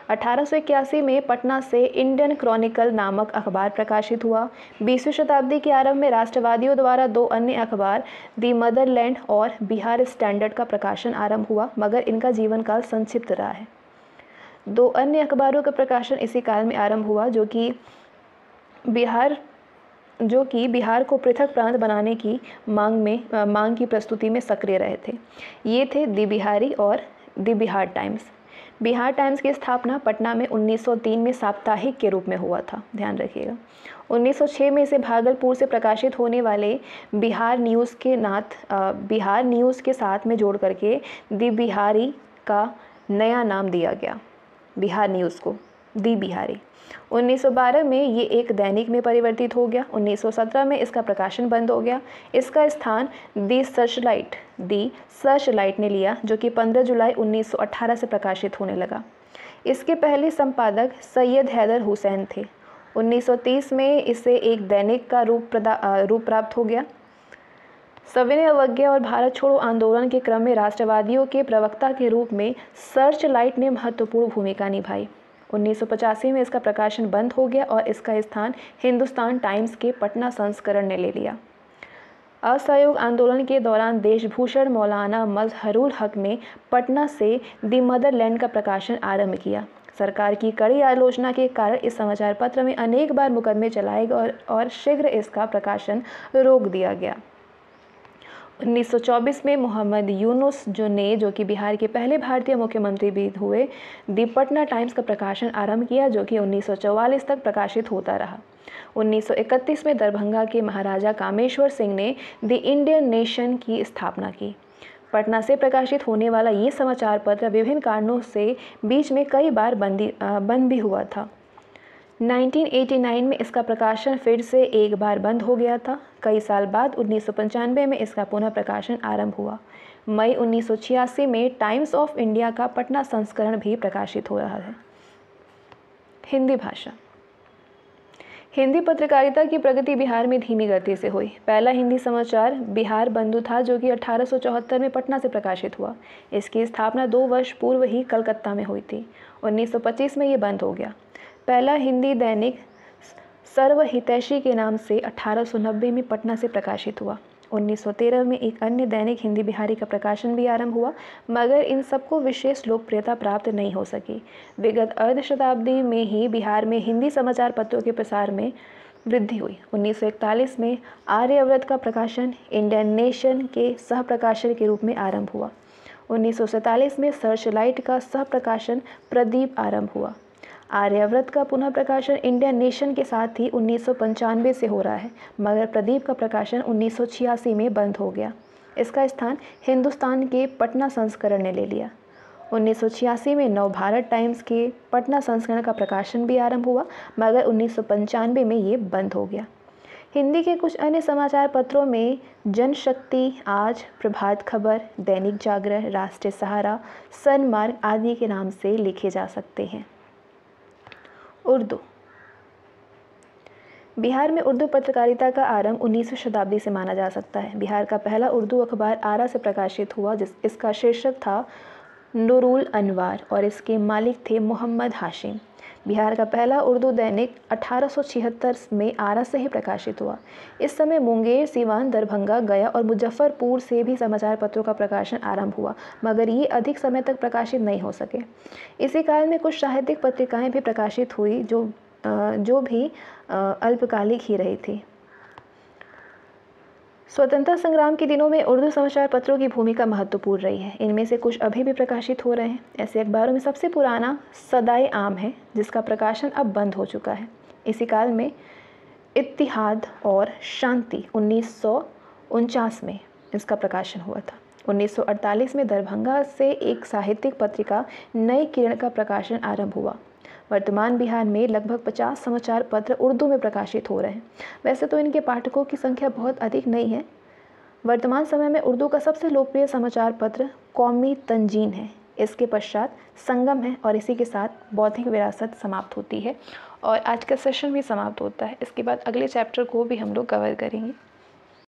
1881 में पटना से इंडियन क्रॉनिकल नामक अखबार प्रकाशित हुआ। 20वीं शताब्दी के आरंभ में राष्ट्रवादियों द्वारा 2 अन्य अखबार द मदरलैंड और बिहार स्टैंडर्ड का प्रकाशन आरंभ हुआ, मगर इनका जीवन काल संक्षिप्त रहा है। 2 अन्य अखबारों का प्रकाशन इसी काल में आरंभ हुआ, जो कि बिहार को पृथक प्रांत बनाने की मांग की प्रस्तुति में सक्रिय रहे थे। ये थे द बिहारी और the Bihar times. Bihar times की स्थापना पटना में 1903 में साप्ताहिक के रूप में हुआ था, ध्यान रखिएगा। 1906 में इसे भागलपुर से प्रकाशित होने वाले बिहार न्यूज़ के साथ में जोड़ करके द बिहारी का नया नाम दिया गया, बिहार न्यूज़ को दी बिहारी। 1912 में ये एक दैनिक में परिवर्तित हो गया। 1917 में इसका प्रकाशन बंद हो गया। इसका स्थान दी सर्चलाइट ने लिया, जो कि 15 जुलाई 1918 से प्रकाशित होने लगा। इसके पहले संपादक सैयद हैदर हुसैन थे। 1930 में इसे एक दैनिक का रूप प्राप्त हो गया। सविनय अवज्ञा और भारत छोड़ो आंदोलन के क्रम में राष्ट्रवादियों के प्रवक्ता के रूप में सर्च लाइट ने महत्वपूर्ण भूमिका निभाई। 1985 में इसका प्रकाशन बंद हो गया और इसका स्थान हिंदुस्तान टाइम्स के पटना संस्करण ने ले लिया। असहयोग आंदोलन के दौरान देशभूषण मौलाना मजहरुल हक ने पटना से दी मदरलैंड का प्रकाशन आरंभ किया। सरकार की कड़ी आलोचना के कारण इस समाचार पत्र में अनेक बार मुकदमे चलाए गए और शीघ्र इसका प्रकाशन रोक दिया गया। 1924 में मोहम्मद यूनुस जो कि बिहार के पहले भारतीय मुख्यमंत्री भी हुए, दी पटना टाइम्स का प्रकाशन आरंभ किया, जो कि 1944 तक प्रकाशित होता रहा। 1931 में दरभंगा के महाराजा कामेश्वर सिंह ने द इंडियन नेशन की स्थापना की। पटना से प्रकाशित होने वाला ये समाचार पत्र विभिन्न कारणों से बीच में कई बार बंद भी हुआ था। 1989 में इसका प्रकाशन फिर से एक बार बंद हो गया था। कई साल बाद 1995 में इसका पुनः प्रकाशन आरंभ हुआ। मई 1986 में टाइम्स ऑफ इंडिया का पटना संस्करण भी प्रकाशित हो रहा है। हिंदी भाषा। हिंदी पत्रकारिता की प्रगति बिहार में धीमी गति से हुई। पहला हिंदी समाचार बिहार बंधु था, जो कि 1874 में पटना से प्रकाशित हुआ। इसकी स्थापना 2 वर्ष पूर्व ही कलकत्ता में हुई थी। 1925 में ये बंद हो गया। पहला हिंदी दैनिक सर्वहितैषी के नाम से 1890 में पटना से प्रकाशित हुआ। 1913 में एक अन्य दैनिक हिंदी बिहारी का प्रकाशन भी आरंभ हुआ, मगर इन सबको विशेष लोकप्रियता प्राप्त नहीं हो सकी। विगत अर्ध शताब्दी में ही बिहार में हिंदी समाचार पत्रों के प्रसार में वृद्धि हुई। 1941 में आर्यव्रत का प्रकाशन इंडियन नेशन के सह प्रकाशन के रूप में आरंभ हुआ। 1947 में सर्चलाइट का सह प्रकाशन प्रदीप आरंभ हुआ। आर्यव्रत का पुनः प्रकाशन इंडियन नेशन के साथ ही 1995 से हो रहा है, मगर प्रदीप का प्रकाशन 1986 में बंद हो गया। इसका स्थान हिंदुस्तान के पटना संस्करण ने ले लिया। 1986 में नवभारत टाइम्स के पटना संस्करण का प्रकाशन भी आरंभ हुआ, मगर 1995 में ये बंद हो गया। हिंदी के कुछ अन्य समाचार पत्रों में जनशक्ति, आज, प्रभात खबर, दैनिक जागरण, राष्ट्रीय सहारा, सनमार्ग आदि के नाम से लिखे जा सकते हैं। उर्दू। बिहार में उर्दू पत्रकारिता का आरंभ 19वीं शताब्दी से माना जा सकता है। बिहार का पहला उर्दू अखबार आरा से प्रकाशित हुआ, इसका शीर्षक था नूरुल अनवार और इसके मालिक थे मोहम्मद हाशिम। बिहार का पहला उर्दू दैनिक 1876 में आरा से ही प्रकाशित हुआ। इस समय मुंगेर, सीवान, दरभंगा, गया और मुजफ्फरपुर से भी समाचार पत्रों का प्रकाशन आरंभ हुआ, मगर ये अधिक समय तक प्रकाशित नहीं हो सके। इसी काल में कुछ साहित्यिक पत्रिकाएं भी प्रकाशित हुई, जो भी अल्पकालिक ही रही थी। स्वतंत्रता संग्राम के दिनों में उर्दू समाचार पत्रों की भूमिका महत्वपूर्ण रही है। इनमें से कुछ अभी भी प्रकाशित हो रहे हैं। ऐसे अखबारों में सबसे पुराना सदाए आम है, जिसका प्रकाशन अब बंद हो चुका है। इसी काल में इत्तिहाद और शांति 1949 में इसका प्रकाशन हुआ था। 1948 में दरभंगा से एक साहित्यिक पत्रिका नई किरण का प्रकाशन आरंभ हुआ। वर्तमान बिहार में लगभग 50 समाचार पत्र उर्दू में प्रकाशित हो रहे हैं। वैसे तो इनके पाठकों की संख्या बहुत अधिक नहीं है। वर्तमान समय में उर्दू का सबसे लोकप्रिय समाचार पत्र कौमी तंजीन है। इसके पश्चात संगम है और इसी के साथ बौद्धिक विरासत समाप्त होती है और आज का सेशन भी समाप्त होता है। इसके बाद अगले चैप्टर को भी हम लोग कवर करेंगे।